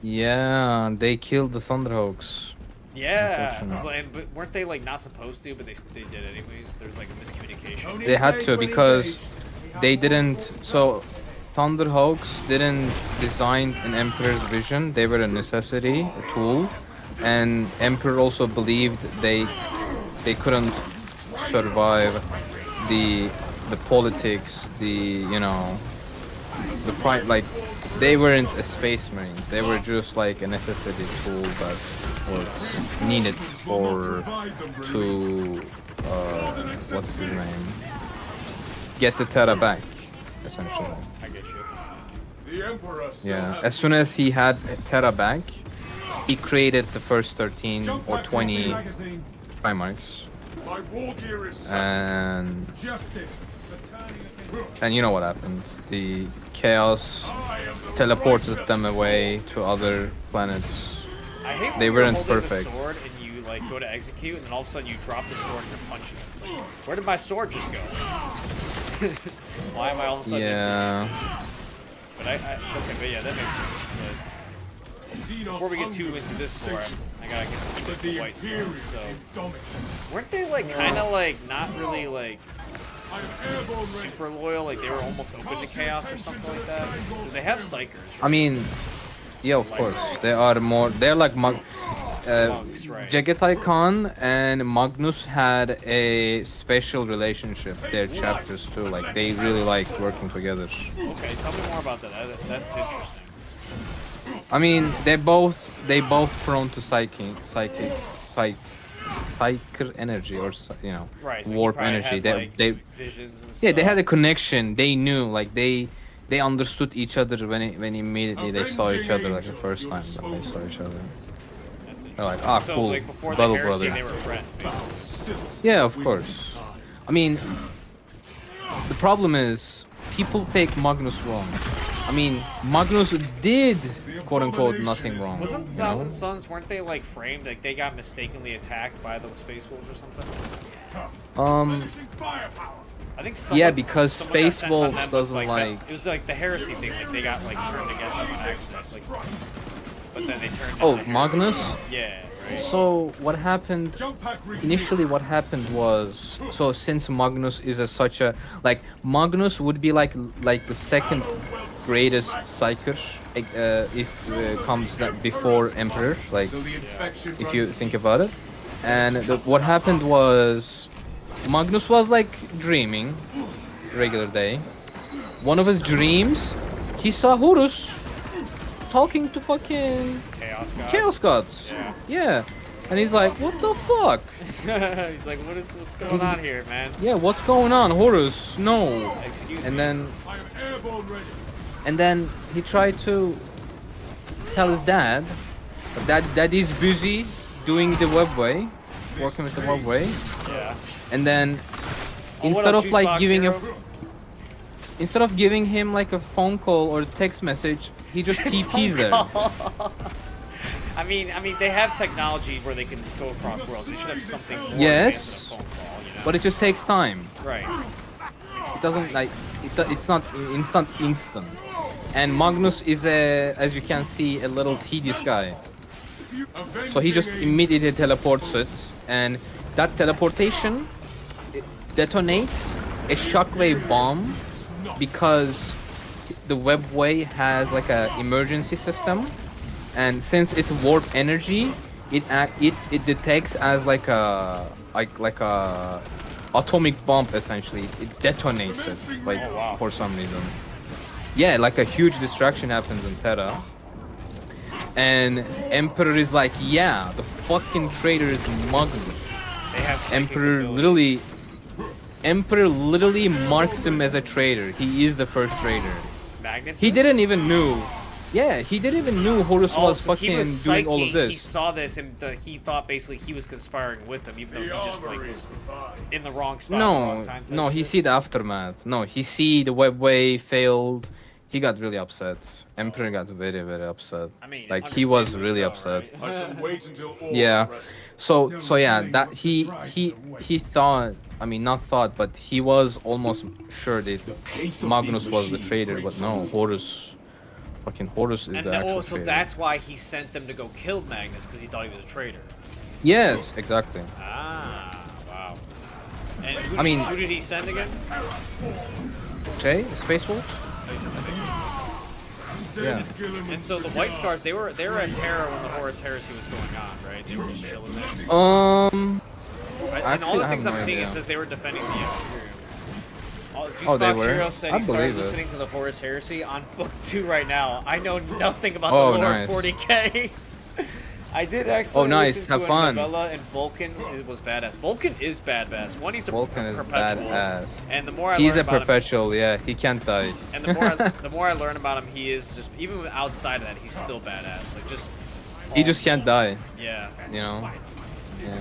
Yeah, they killed the Thunderhawks. Yeah, Unfortunate. but weren't they like not supposed to? But they did anyways. There's like a miscommunication. They had to because they didn't. So Thunderhawks didn't design an Emperor's vision. They were a necessity, a tool, and Emperor also believed they couldn't survive the politics, like they weren't a space marines. They were just like a necessity tool that was needed to what's his name? Get the Terra back, essentially. I get you. The Emperor still Yeah. has As soon as he had Terra back, he created the first 13 Jump or back 20 magazine. Primarchs, My war gear is and justice. you know what happened? The chaos teleported them away to other planets. I hate when They you're weren't holding perfect. the sword and you like go to execute, and then all of a sudden you drop the sword and you're punching it. It's like, where did my sword just go? Why am I all of a sudden? Yeah. But okay, but yeah, that makes sense. But before we get too into this lore, I gotta guess keep it to the white swords. So weren't they like kind of like not really like super loyal? Like they were almost open to chaos or something like that. 'Cause they have psychers. I mean, yeah, of course. They are more. They're like Monks, right? Jagetai Khan and Magnus had a special relationship. Their chapters too. Like they really like working together. Okay, tell me more about that. That's interesting. I mean, they both prone to psychic energy or Right. So he warp probably energy. had, like, They visions and stuff. yeah, they had a connection. They knew, like they understood each other when immediately they saw each other, like the first time that they saw each other. That's They're like, ah, so, cool, like before the battle heresy, brother. they were friends, basically. Yeah, of course. I mean, the problem is people take Magnus wrong. I mean, Magnus did quote unquote nothing wrong. Wasn't you know? Thousand Suns, weren't they like framed, like they got mistakenly attacked by the Space Wolves or something? I think Yeah, because someone got Space sent on Wolves them with, doesn't like. it was like the heresy thing, like they got like turned against them on accident, like, but then they turned Oh, into heresy. Magnus? Yeah, right. So what happened initially? What happened was, so since Magnus is such a like Magnus would be like the second greatest psyker if comes that before Emperor, like if you think about it. And what happened was Magnus was like dreaming regular day. One of his dreams, he saw Horus talking to fucking Chaos Gods. Yeah. And he's like, what the fuck? He's like, what's going on here, man? Yeah, what's going on? Horus, no. Excuse and me. then he tried to tell his dad, but dad is busy doing the webway, working with the webway. Yeah. And then Oh, instead what up, of like Juicebox giving Hero? instead of giving him like a phone call or a text message, he just TPs there. I mean, they have technology where they can just go across worlds. They should have something more Yes, advanced than a phone call, you know? but it just takes time. Right. It doesn't like it's not instant. And Magnus is as you can see, a little tedious guy. So he just immediately teleports it, and that teleportation detonates a shockwave bomb because the webway has like a emergency system, and since it's warp energy, it detects as like a atomic bomb essentially. It detonates it like for some reason. Yeah, like a huge distraction happens in Terra. And Emperor is like, yeah, the fucking traitor is Magnus. They have psychic Emperor literally marks him as a traitor. He is the first traitor. Magnus. He didn't even knew. Yeah, he didn't even knew Horus was so fucking he was doing all of this. He saw this and he thought basically he was conspiring with them, even though he just like was in the wrong spot. At the wrong time No, he see the aftermath. No, he see the webway failed. He got really upset. Emperor got very, very upset. I mean, like he was really so, upset. right? I shall wait until all Yeah. are ready. So yeah, that he thought. I mean, not thought, but he was almost sure that Magnus was the traitor. But no, Horus, fucking Horus is And the actual so traitor. that's why he sent them to go kill Magnus, because he thought he was a traitor. Yes, exactly. Ah, wow. And I mean- who did he send again? Okay, Space Wolf. Oh, he sent Space Yeah. And so the White Scars, they were at Terra when the Horus Heresy was going on, right? They were just chilling there. And And all actually, the I things have I'm no seeing, it idea. says they were defending the Imperium. Oh, they Juicebox were? Hero said I he started believe it. listening to the Horus Heresy on book 2 right now. I know nothing about Oh, the Lord nice. 40k. I did actually Oh, nice. listen Have to fun. a novella, and Vulcan was badass. Vulcan is badass. One, he's a Vulcan is perpetual. badass. And the more I He's learn a about perpetual. Yeah, he can't die. him, and the more I learn about him, he is just, even outside of that, he's still badass. Like just He just can't die. Yeah. You know. Yeah.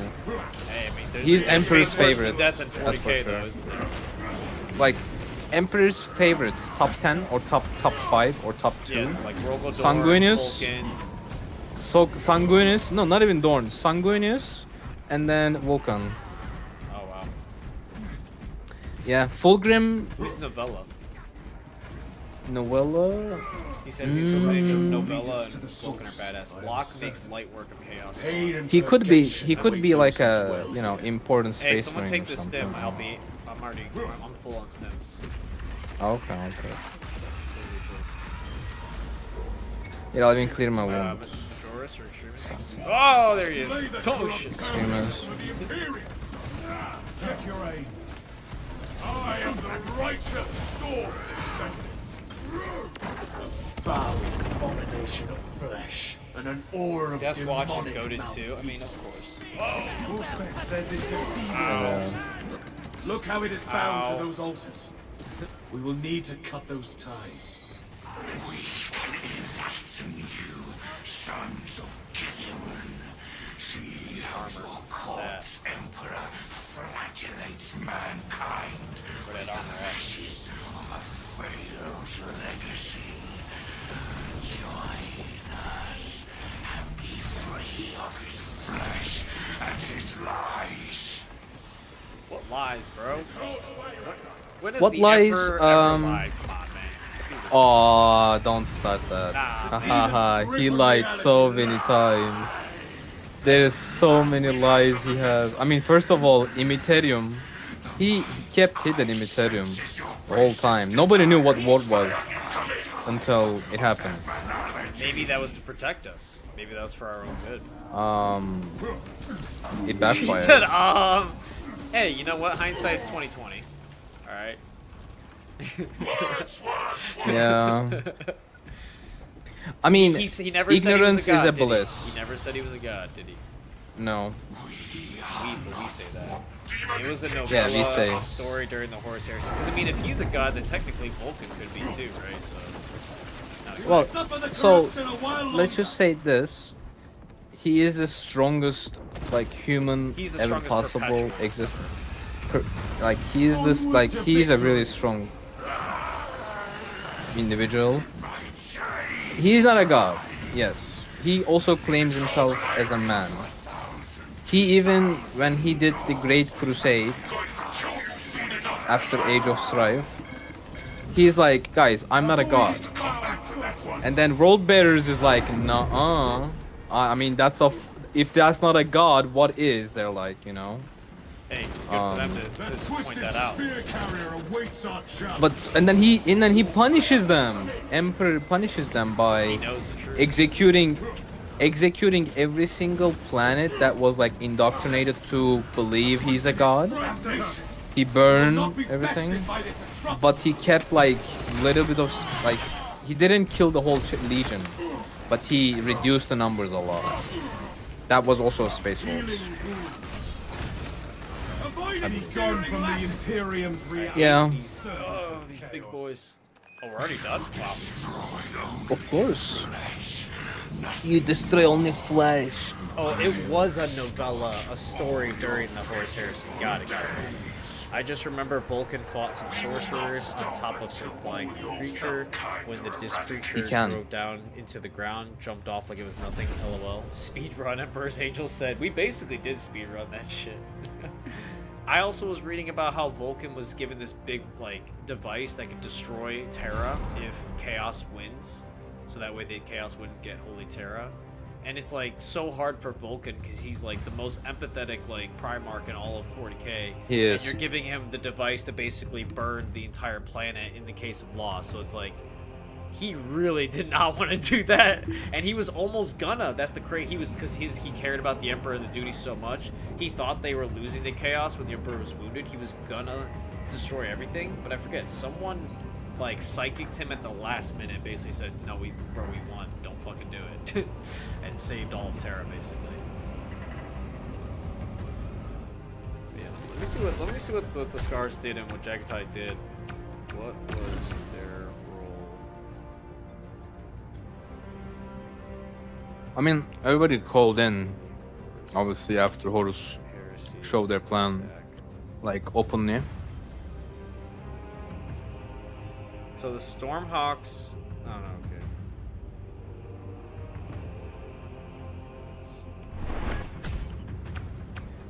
Hey, I mean, there's He's there's Emperor's things worse than favorite, death in that's for 40k sure. though, isn't there? Like Emperor's favorites, top 10 or top 5 or top 2. Yes, like Rogodor, Sanguinius. Vulcan. So Sanguinius, no, not even Dorn. Sanguinius, and then Vulcan. Oh wow. Yeah, Fulgrim, Who's Novella? Novella. He says he's translation Novella and Vulcan are badass. Block makes light work of chaos. He could be like a important Hey, space someone marine take or this something. stim. I'm full on stims. Okay. Yeah, let me clear my wound. Majoris or Extremis? Oh, there he is. Oh shit. Extremis. Check your aim. I am the righteous storm. Foul abomination of flesh and an aura of Death Watch is demonic goaded mouth. too. I mean, of course. Prospect says it's a demon. Look how it is bound Ow. to those altars. We will need to cut those ties. We can enlighten you, sons of Gideon. See how your corpse, Emperor, flagellates mankind with the ashes of a failed legacy. Join us and be free of his flesh and his lies. What lies, bro? When has What the lies, Emperor ever lied? Come on, man. Oh, don't start that. Nah, Haha, he lied so many times. There's so many lies he has. I mean, first of all, Imitatorium. He kept hidden Imitatorium the whole time. Nobody knew what ward was until it happened. maybe that was to protect us. Maybe that was for our own good. It He backfired. said, hey, you know what? Hindsight's 2020. All right. Yeah. I mean, He never said he ignorance was a god, is a did he? bliss. He never said he was a god, did he? No. We say that. It was a Yeah, we novella say. story during the Horus Heresy. Because, I mean, if he's a god, then technically Vulcan could be too, right? So, no, he's Well, Suffer the so corruption a while let's longer. just say this: he is the strongest, like, human He's the ever strongest possible perpetual. existent. Like, he's this, like, he's a really strong individual. He's not a god. Yes, he also claims himself as a man. He even, when he did the Great Crusade after Age of Strife, he's like, guys, I'm not a god. And then World Bearers is like, nah. I mean, that's a. If that's not a god, what is? They're like, you know. Hey, good for them to That point twisted that out. spear carrier awaits our challenge. But and then he punishes them. Emperor punishes them He by knows the truth. executing every single planet that was like indoctrinated to believe he's a god. He burned everything, but he kept like little bit of like he didn't kill the whole legion, but he reduced the numbers a lot. That was also a space force. Be gone from the Imperium's reality. Yeah, Oh, these big boys. Oh, we're already done? Wow. of course. You destroy only flesh. Oh, it was a novella, a story during the Horus Heresy. Got it. I just remember Vulcan fought some sorcerers on top of some flying creature when the disc creature can. drove down into the ground, jumped off like it was nothing, lol. Speedrun, Emperor's Angel said. We basically did speedrun that shit. I also was reading about how Vulcan was given this big, like, device that could destroy Terra if Chaos wins. So that way the Chaos wouldn't get Holy Terra. And it's, like, so hard for Vulcan because he's, like, the most empathetic, like, Primarch in all of 40k. He is. And you're giving him the device to basically burn the entire planet in the case of loss. So it's like, he really did not want to do that, and he was almost gonna. That's the crazy. He was because he cared about the Emperor and the duty so much. He thought they were losing the Chaos when the Emperor was wounded. He was gonna destroy everything, but I forget. Someone like psychicked him at the last minute. Basically said, "No, we won. Don't fucking do it," and saved all of Terra basically. But yeah, let me see what the Scars did and what Jagatai did. What was their role? I mean, everybody called in, obviously, after Horus Heresy. showed their plan, like, openly. So the Stormhawks. Oh no, okay.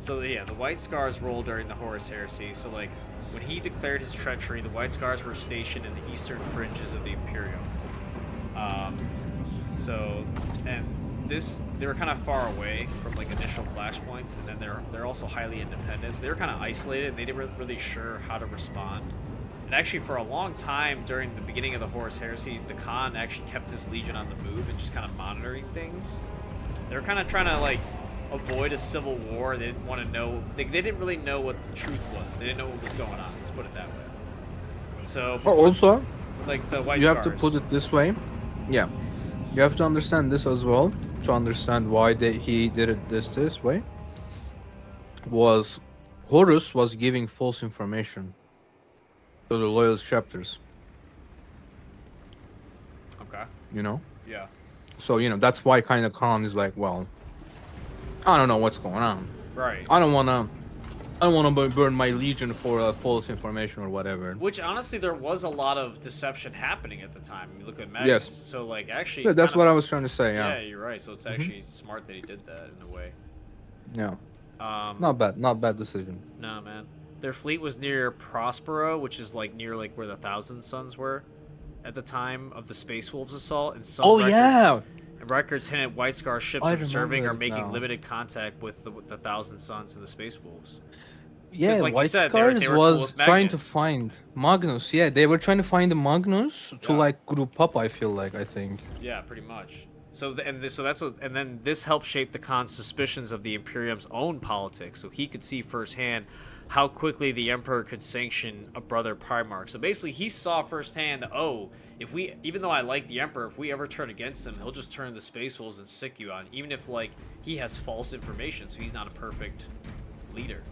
So yeah, the White Scars rolled during the Horus Heresy. So like, when he declared his treachery, the White Scars were stationed in the eastern fringes of the Imperium. They were kind of far away from like initial flashpoints, and then they're also highly independent. So they were kind of isolated, and they didn't really sure how to respond. And actually, for a long time during the beginning of the Horus Heresy, the Khan actually kept his legion on the move and just kind of monitoring things. They were kind of trying to like avoid a civil war. They didn't want to know. They didn't really know what the truth was. They didn't know what was going on. Let's put it that way. So Also, like the White you Scars. have to put it this way. Yeah, you have to understand this as well to understand why he did it this way. Was Horus was giving false information to the loyal chapters. Okay. You know. Yeah. So that's why kind of Khan is like, well, I don't know what's going on. Right. I don't want to I don't want to burn my legion for false information or whatever. Which honestly, there was a lot of deception happening at the time. You look at Magnus. Yes. So like actually, Yeah, it's that's kind what of- I was trying to say. Yeah, Yeah. you're right. So it's actually smart that he did that in a way. Yeah. Um, Not bad decision. No, man. Their fleet was near Prospero, which is like near like where the Thousand Suns were at the time of the Space Wolves assault. And some Oh records, yeah. records hint at White Scar ships I observing or remember it making now. limited contact with the Thousand Suns and the Space Wolves. Yeah, like you White said, they were Scars cool was with trying to Magnus. find Magnus. Yeah, they were trying to find the Magnus to Yeah. like group up. I feel like I think. Yeah, pretty much. So so that's what, and then this helped shape the Khan's suspicions of the Imperium's own politics, so he could see firsthand how quickly the Emperor could sanction a brother Primarch. So basically, he saw firsthand that, oh, if we, even though I like the Emperor, if we ever turn against him, he'll just turn the Space Wolves and sick you on, even if like he has false information, so he's not a perfect leader.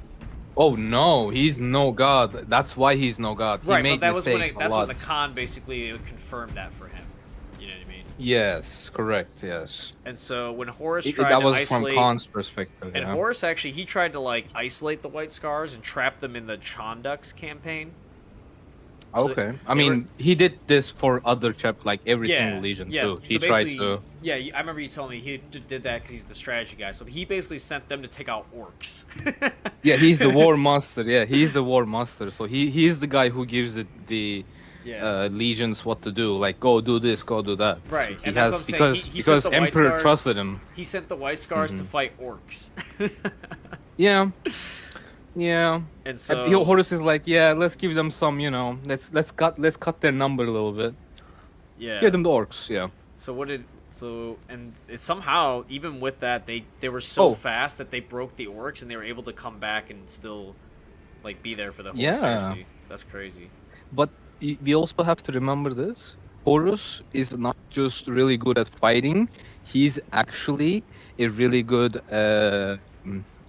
Oh no, he's no god. That's why he's no god. He Right, made but that was when mistakes that's a when lot. the Khan basically confirmed that for him. You know what I mean? Yes, correct. Yes. And so when Horus It- tried that to was isolate, from Khan's perspective. and Yeah. Horus actually he tried to like isolate the White Scars and trap them in the Chondux campaign. So Okay. I they were- mean, he did this for other like every single legion too. He so tried basically- to. Yeah, I remember you telling me he did that because he's the strategy guy. So he basically sent them to take out orcs. Yeah, he's the war master. Yeah, he's the war master. So he's the guy who gives the Yeah. legions what to do. Like, go do this, go do that. Right, He and that's has what I'm saying. because He sent because the White Emperor Scars- trusted him. He sent the White Scars Mm-hmm. to fight orcs. Yeah. Yeah. And so Horus is like, yeah, let's give them some, let's cut their number a little bit. yeah. Give them the orcs, yeah. So what did and it somehow even with that they were so Oh. fast that they broke the orcs and they were able to come back and still like be there for the whole Yeah. heresy. That's crazy. But we also have to remember this. Horus is not just really good at fighting. He's actually a really good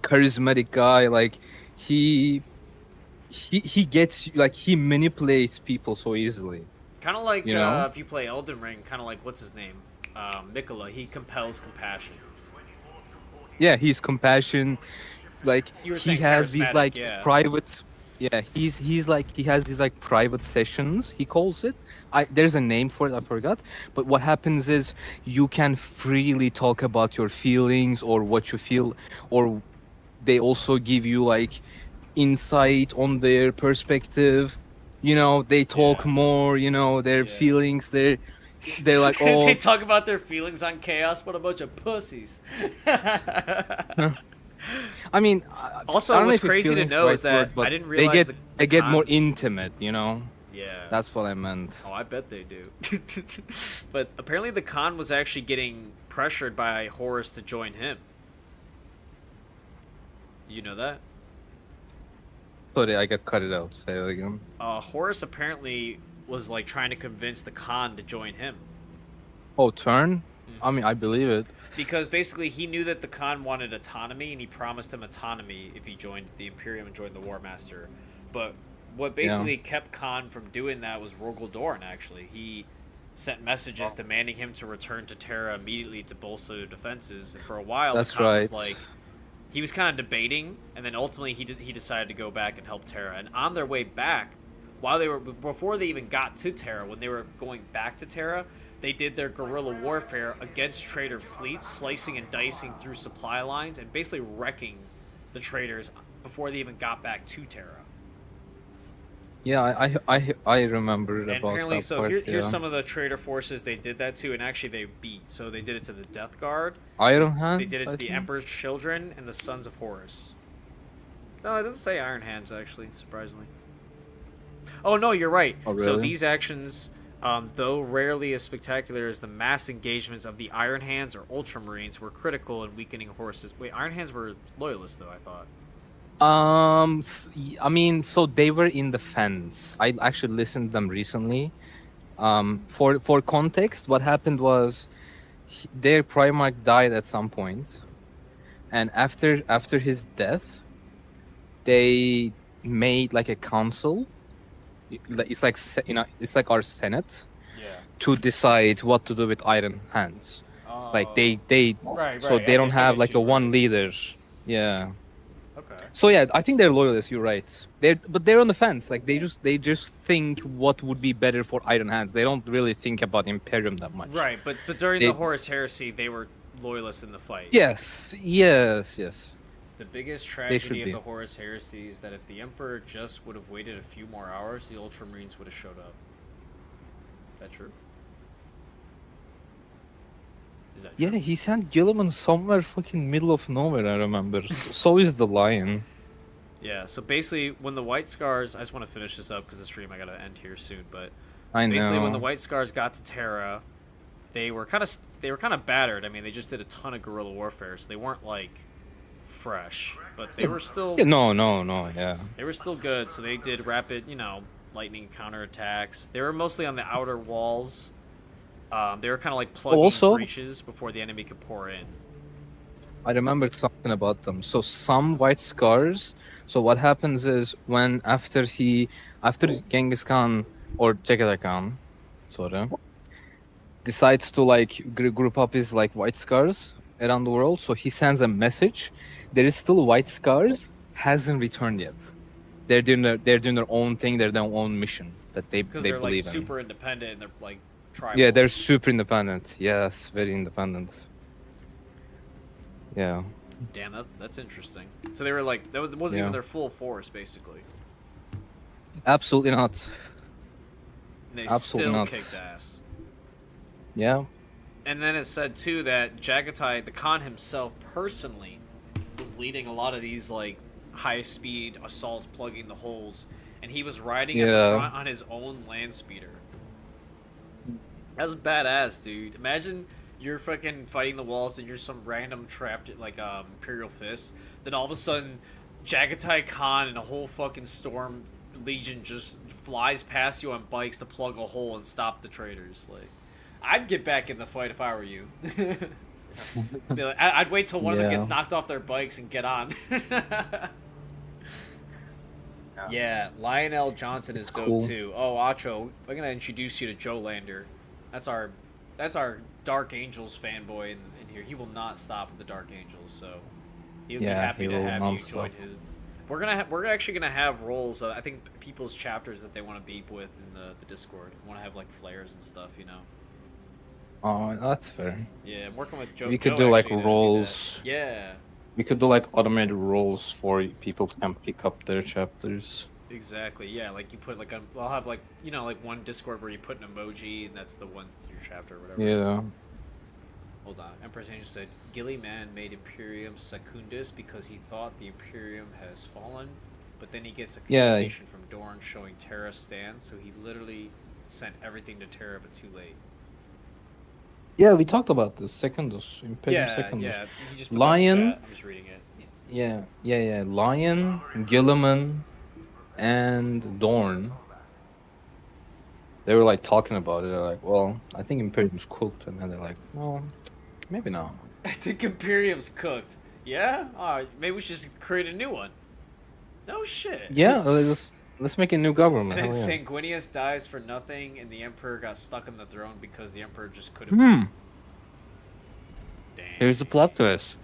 charismatic guy. Like he gets like he manipulates people so easily. Kind of like You know? if you play Elden Ring, kind of like what's his name, Nicola. He compels compassion. Yeah, he's compassion. Like You were he saying has these charismatic, like yeah. private. Yeah, he's like he has these like private sessions. He calls it. There's a name for it. I forgot. But what happens is you can freely talk about your feelings or what you feel, or they also give you like insight on their perspective. They talk Yeah. more. Their Yeah. feelings. They're like, oh, They talk about their feelings on Chaos. What a bunch of pussies. I mean, Also, I don't know what's if crazy to feelings know right is that word, but I didn't realize they get the more con- intimate. Yeah. That's what I meant. Oh, I bet they do. But apparently the Khan was actually getting pressured by Horus to join him. You know that? Sorry, I got cut it out. Say it again. Horus apparently was like trying to convince the Khan to join him. Oh, turn? I mean, I believe it. Because basically he knew that the Khan wanted autonomy and he promised him autonomy if he joined the Imperium and joined the War Master. But what basically kept Khan from doing that was Rogel Dorn, actually. He sent messages demanding him to return to Terra immediately to bolster their defenses. And for a while, That's the Khan was right. like... He was kind of debating, and then ultimately he decided to go back and help Terra. And on their way back, before they even got to Terra, when they were going back to Terra, they did their guerrilla warfare against traitor fleets, slicing and dicing through supply lines and basically wrecking the traitors before they even got back to Terra. Yeah, I remember And about apparently, that so part. here's yeah. some of the traitor forces they did that to, and actually they beat. So they did it to the Death Guard, Iron Hand. they did it I to the think? Emperor's children, and the Sons of Horus. No, it doesn't say Iron Hands, actually, surprisingly. Oh, no, you're right. Oh, So really? these actions, though rarely as spectacular as the mass engagements of the Iron Hands or Ultramarines, were critical in weakening Horus's... Wait, Iron Hands were loyalists, though, I thought. I mean, so they were in the fence. I actually listened to them recently. For context, what happened was their Primarch died at some point, and after his death, they made like a council. It's like it's like our Senate Yeah. to decide what to do with Iron Hands. Like they Right, so right, they I don't get have you, like a right. one leader. Yeah. Okay. So yeah, I think they're loyalists. You're right. They're on the fence. Like they just think what would be better for Iron Hands. They don't really think about Imperium that much. Right, but during They- the Horus Heresy, they were loyalists in the fight. Yes. The biggest should tragedy of be. the Horus Heresy is that if the Emperor just would have waited a few more hours, the Ultramarines would have showed up. Is that true? Is that true? Yeah, he sent Gilliman somewhere fucking middle of nowhere. I remember. So is the Lion. Yeah, so basically, when the White Scars... I just want to finish this up because the stream I gotta end here soon, but... I know. Basically, when the White Scars got to Terra, they were kind of battered. I mean, they just did a ton of guerrilla warfare, so they weren't, like, fresh. But they were still... Yeah, no, yeah. They were still good, so they did rapid, lightning counterattacks. They were mostly on the outer walls. They were kind of like plugging Also- breaches before the enemy could pour in. I remembered something about them. So some White Scars. So what happens is after Genghis Khan or Genghis Khan, decides to like group up his like White Scars around the world. So he sends a message. There is still White Scars, hasn't returned yet. They're doing their own thing. They're their own mission that they Because believe they're like in. super independent and they're like tribal. Yeah, they're super independent. Yes, very independent. Yeah. Damn, that's interesting. So they were like, wasn't Yeah. even their full force, basically. Absolutely not. And they Absolutely still not. kicked ass. Yeah. And then it said, too, that Jagatai, the Khan himself, personally, was leading a lot of these, like, high-speed assaults, plugging the holes. And he was riding at the Yeah. front on his own land speeder. That's badass, dude. Imagine you're fucking fighting the walls and you're some random trapped, like, Imperial Fist. Then all of a sudden, Jagatai Khan and a whole fucking Storm Legion just flies past you on bikes to plug a hole and stop the traitors. Like, I'd get back in the fight if I were you. Be like, I'd wait till one of them Yeah. gets knocked off their bikes and get on. Yeah, Lionel Johnson is dope Cool. too. Oh, Acho, we're gonna introduce you to Joe Lander. That's our Dark Angels fanboy in here. He will not stop at the Dark Angels, so he'll be Yeah, happy he to will have you non-stop. join his. We're actually gonna have roles. I think people's chapters that they want to beep with in the Discord. Want to have like flares and stuff, you know. Oh, that's fair. Yeah, I'm working with Joe. We could Joe do, like, actually to do that. roles. Yeah, We could do like automated roles for people to can pick up their chapters. exactly. Yeah, like you put like I'll have like like one Discord where you put an emoji and that's the one your chapter or whatever. Yeah. Hold on. Empress Angel said Gilliman made Imperium Secundus because he thought the Imperium has fallen, but then he gets a Yeah. communication from Dorn showing Terra stands, so he literally sent everything to Terra, but too late. Yeah, we talked about this. Secundus. Imperium Yeah, Secundus. yeah. He just put that in Lion. chat. I'm just reading it. Yeah. Lion, Gilliman, and Dorn. They were like talking about it. They're like, well, I think Imperium's cooked. And then they're like, well, maybe not. I think Imperium's cooked. Yeah? Maybe we should just create a new one. No shit. Yeah, let's make a new government. And then Hell yeah. Sanguinius dies for nothing, and the Emperor got stuck on the throne because the Emperor just couldn't. Hmm. Damn. Here's the plot twist.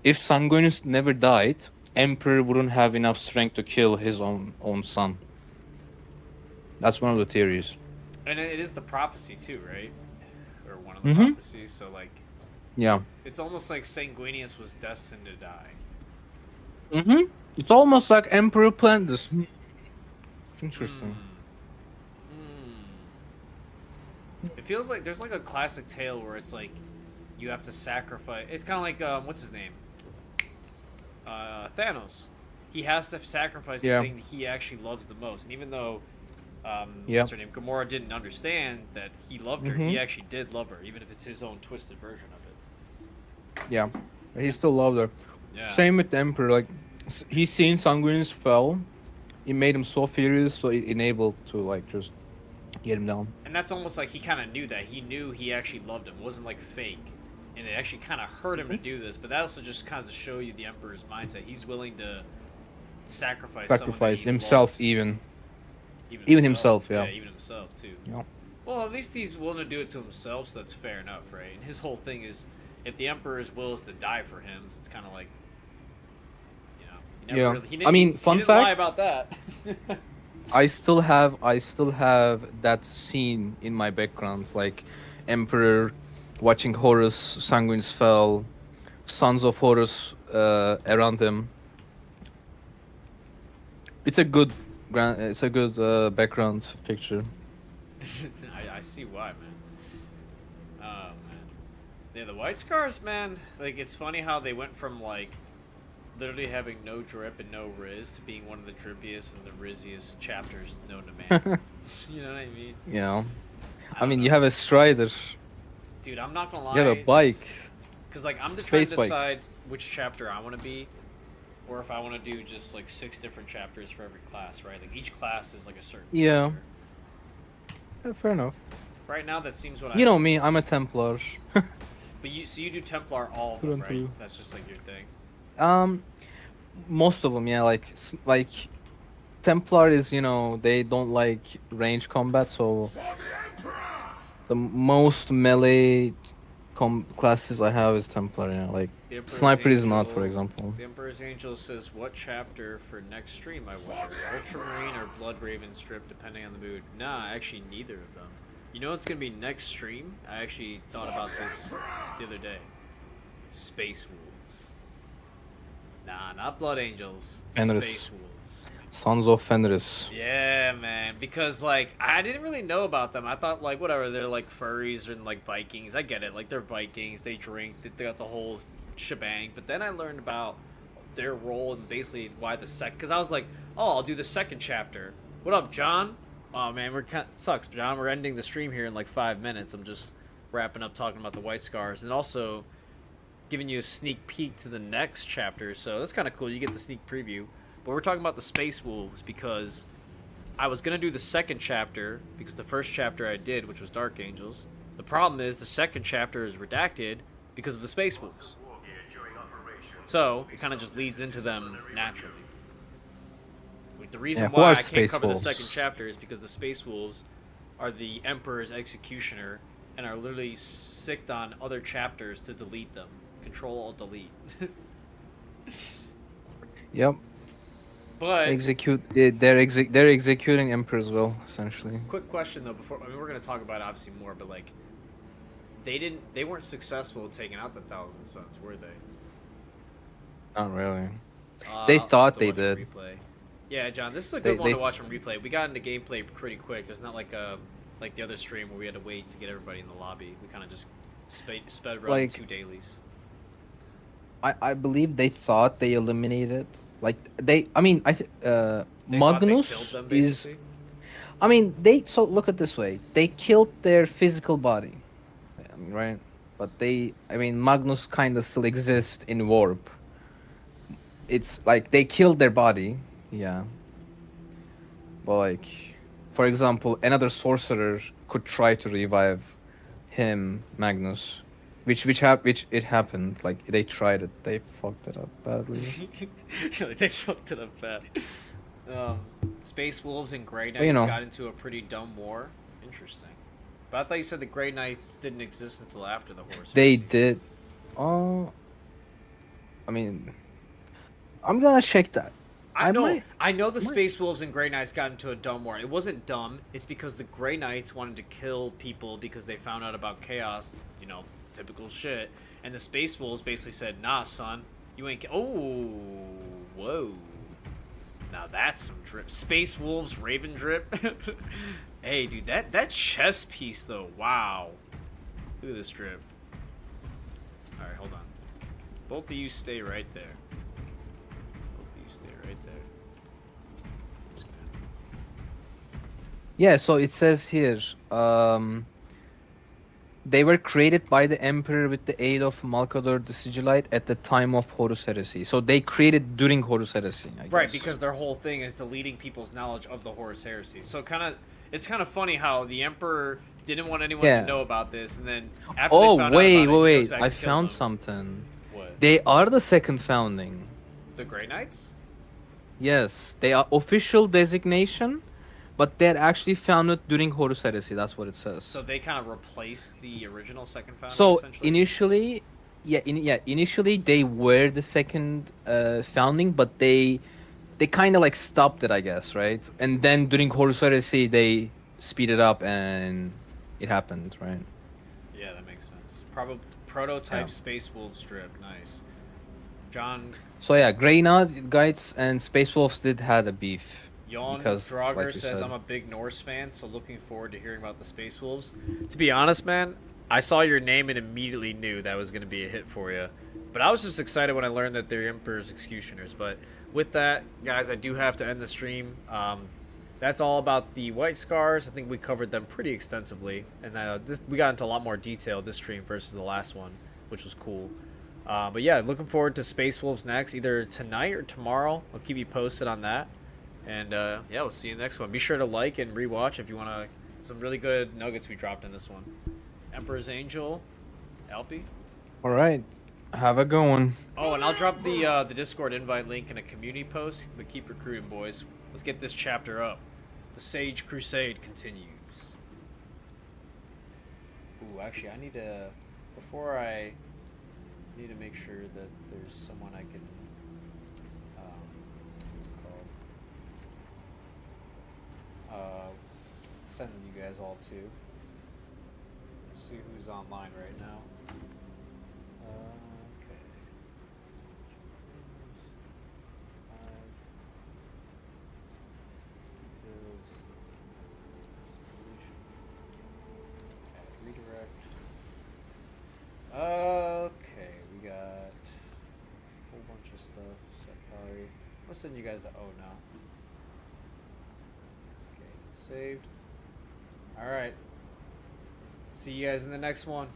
If Sanguinius never died, Emperor wouldn't have enough strength to kill his own son. That's one of the theories. And it is the prophecy too, right? Or one of the Mhm. prophecies. So like, Yeah. it's almost like Sanguinius was destined to die. Mm-hmm. It's almost like Emperor planned this. Interesting. It feels like there's like a classic tale where it's like you have to sacrifice. It's kind of like what's his name? Thanos. He has to sacrifice Yeah. the thing that he actually loves the most, and even though Yeah. what's her name? Gamora didn't understand that he loved her. Mhm. He actually did love her, even if it's his own twisted version of it. Yeah. He still loved her. Yeah. Same with the Emperor. Like, he's seen Sanguinius fell. It made him so furious, so it enabled to like just get him down. And that's almost like he kind of knew that. He knew he actually loved him. It wasn't like fake. And it actually kind of hurt him to do this. But that also just kind of show you the Emperor's mindset. He's willing to sacrifice someone that Sacrifice he himself loves. even himself, yeah. Yeah, even himself, too. Yeah. Well, at least he's willing to do it to himself, so that's fair enough, right? And his whole thing is, if the Emperor's will is to die for him, it's kind of like, you know, he Yeah. really, he I mean, he fun didn't lie fact, about that. I still have that scene in my background, like Emperor watching Horus, Sanguine's Fell, Sons of Horus around him. It's a good background picture. I see why, man. Oh man, yeah, the White Scars, man. Like, it's funny how they went from like literally having no drip and no riz to being one of the drippiest and the rizziest chapters known to man. You know what I mean? Yeah. I don't mean, know. you have a Strider, Dude, I'm not gonna lie. you have a bike. Because like I'm just Space trying to bike. decide which chapter I want to be, or if I want to do just like 6 different chapters for every class, right? Like each class is like a certain. Yeah. chapter. Yeah, fair enough. Right now, that seems what I. You know me, I'm a Templar. But you do Templar all of Through them, and right? through. That's just like your thing. Most of them, yeah. Like Templar is, you know, they don't like range combat, so the most melee classes I have is Templar. Yeah, like The Emperor's Sniper is not, for Angel- example. The Emperor's Angel says, "What chapter for next stream? I wonder. Ultramarine or Blood Raven strip, depending on the mood." Nah, actually, neither of them. You know what's gonna be next stream? I actually thought about this the other day. Space Wolves. Nah, not Blood Angels. Fenris. Space Wolves. Sons of Fenris. Yeah, man. Because like I didn't really know about them. I thought like whatever, they're like furries and like Vikings. I get it. Like they're Vikings. They drink. They got the whole shebang. But then I learned about their role and basically why the Because I was like, oh, I'll do the second chapter. What up, John? Oh man, we're kind sucks, John. We're ending the stream here in like 5 minutes. I'm just wrapping up talking about the White Scars and also giving you a sneak peek to the next chapter. So that's kind of cool. You get the sneak preview. But we're talking about the Space Wolves because I was going to do the second chapter because the first chapter I did, which was Dark Angels. The problem is the second chapter is redacted because of the Space Wolves. So it kind of just leads into them naturally. Like, the reason Yeah, who why are I can't Space cover Wolves? the second chapter is because the Space Wolves are the Emperor's executioner and are literally sicked on other chapters to delete them. Control-Alt-Delete. Yep. But They're executing Emperor's will, essentially. quick question though, before I mean we're gonna talk about it obviously more, but like they weren't successful in taking out the Thousand Sons, were they? Not really. They I'll thought have to they watch the did. Replay. Yeah, John, this is a good one They- to watch on replay. We got into gameplay pretty quick. There's not like the other stream where we had to wait to get everybody in the lobby. We kind of just sped around Like- 2 dailies. I believe they thought they eliminated. Like I mean, They thought they Magnus killed them, is. basically? I mean, so look at this way. They killed their physical body, I mean, right? But Magnus kind of still exists in Warp. It's like they killed their body, yeah. But like, for example, another sorcerer could try to revive him, Magnus, which it happened. Like they tried it, they fucked it up badly. They fucked it up bad. Space Wolves and Grey Knights Well, you know. got into a pretty dumb war. Interesting. But I thought you said the Grey Knights didn't exist until after the Horse. They Heresy. did. Oh, I mean, I'm gonna check that. I know. might- I know the Space Wolves and Grey Knights got into a dumb war. It wasn't dumb. It's because the Grey Knights wanted to kill people because they found out about chaos. You know, typical shit. And the Space Wolves basically said, "Nah, son, you ain't." Oh, whoa. Now that's some drip. Space Wolves, Raven drip. Hey, dude, that chest piece though. Wow. Look at this drip. All right, hold on. Both of you stay right there. Both of you stay right there. Just gonna- Yeah, so it says here, they were created by the Emperor with the aid of Malkador the Sigillite at the time of Horus Heresy. So they created during Horus Heresy, I guess. Right, because their whole thing is deleting people's knowledge of the Horus Heresy. So it's kind of funny how the Emperor didn't want anyone Yeah. to know about this, and then after Oh, they found wait, out about it, he goes wait, back I to kill found them. something. What? They are the second founding. The Grey Knights? Yes, they are official designation, but they're actually founded during Horus Heresy. That's what it says. So they kind of replaced the original second founder. So essentially? initially, initially they were the second founding, but they kind of like stopped it, I guess, right? And then during Horus Heresy, they speeded up and it happened, right? Yeah, that makes sense. Prototype Yeah. Space Wolf strip. Nice. John So yeah, Grey Knights and Space Wolves did had a beef Yon because, Draugr like you says, said, I'm a big Norse fan, so looking forward to hearing about the Space Wolves. To be honest, man, I saw your name and immediately knew that was going to be a hit for you. But I was just excited when I learned that they're Emperor's Executioners. But with that, guys, I do have to end the stream. That's all about the White Scars. I think we covered them pretty extensively. And we got into a lot more detail this stream versus the last one, which was cool. But yeah, looking forward to Space Wolves next, either tonight or tomorrow. I'll keep you posted on that. And yeah, we'll see you in the next one. Be sure to like and rewatch if you want to. Some really good nuggets we dropped in this one. Emperor's Angel, Alpi. all right, have a good one. Oh, and I'll drop the Discord invite link in a community post. But keep recruiting, boys. Let's get this chapter up. The Sage Crusade continues. Ooh, actually, I need to need to make sure that there's someone I can. What's it called? Send you guys all to. See who's online right now. Okay. Redirect. Okay, we got a whole bunch of stuff. Set gallery. I'll send you guys the O now. Okay, it's saved. Alright. See you guys in the next one.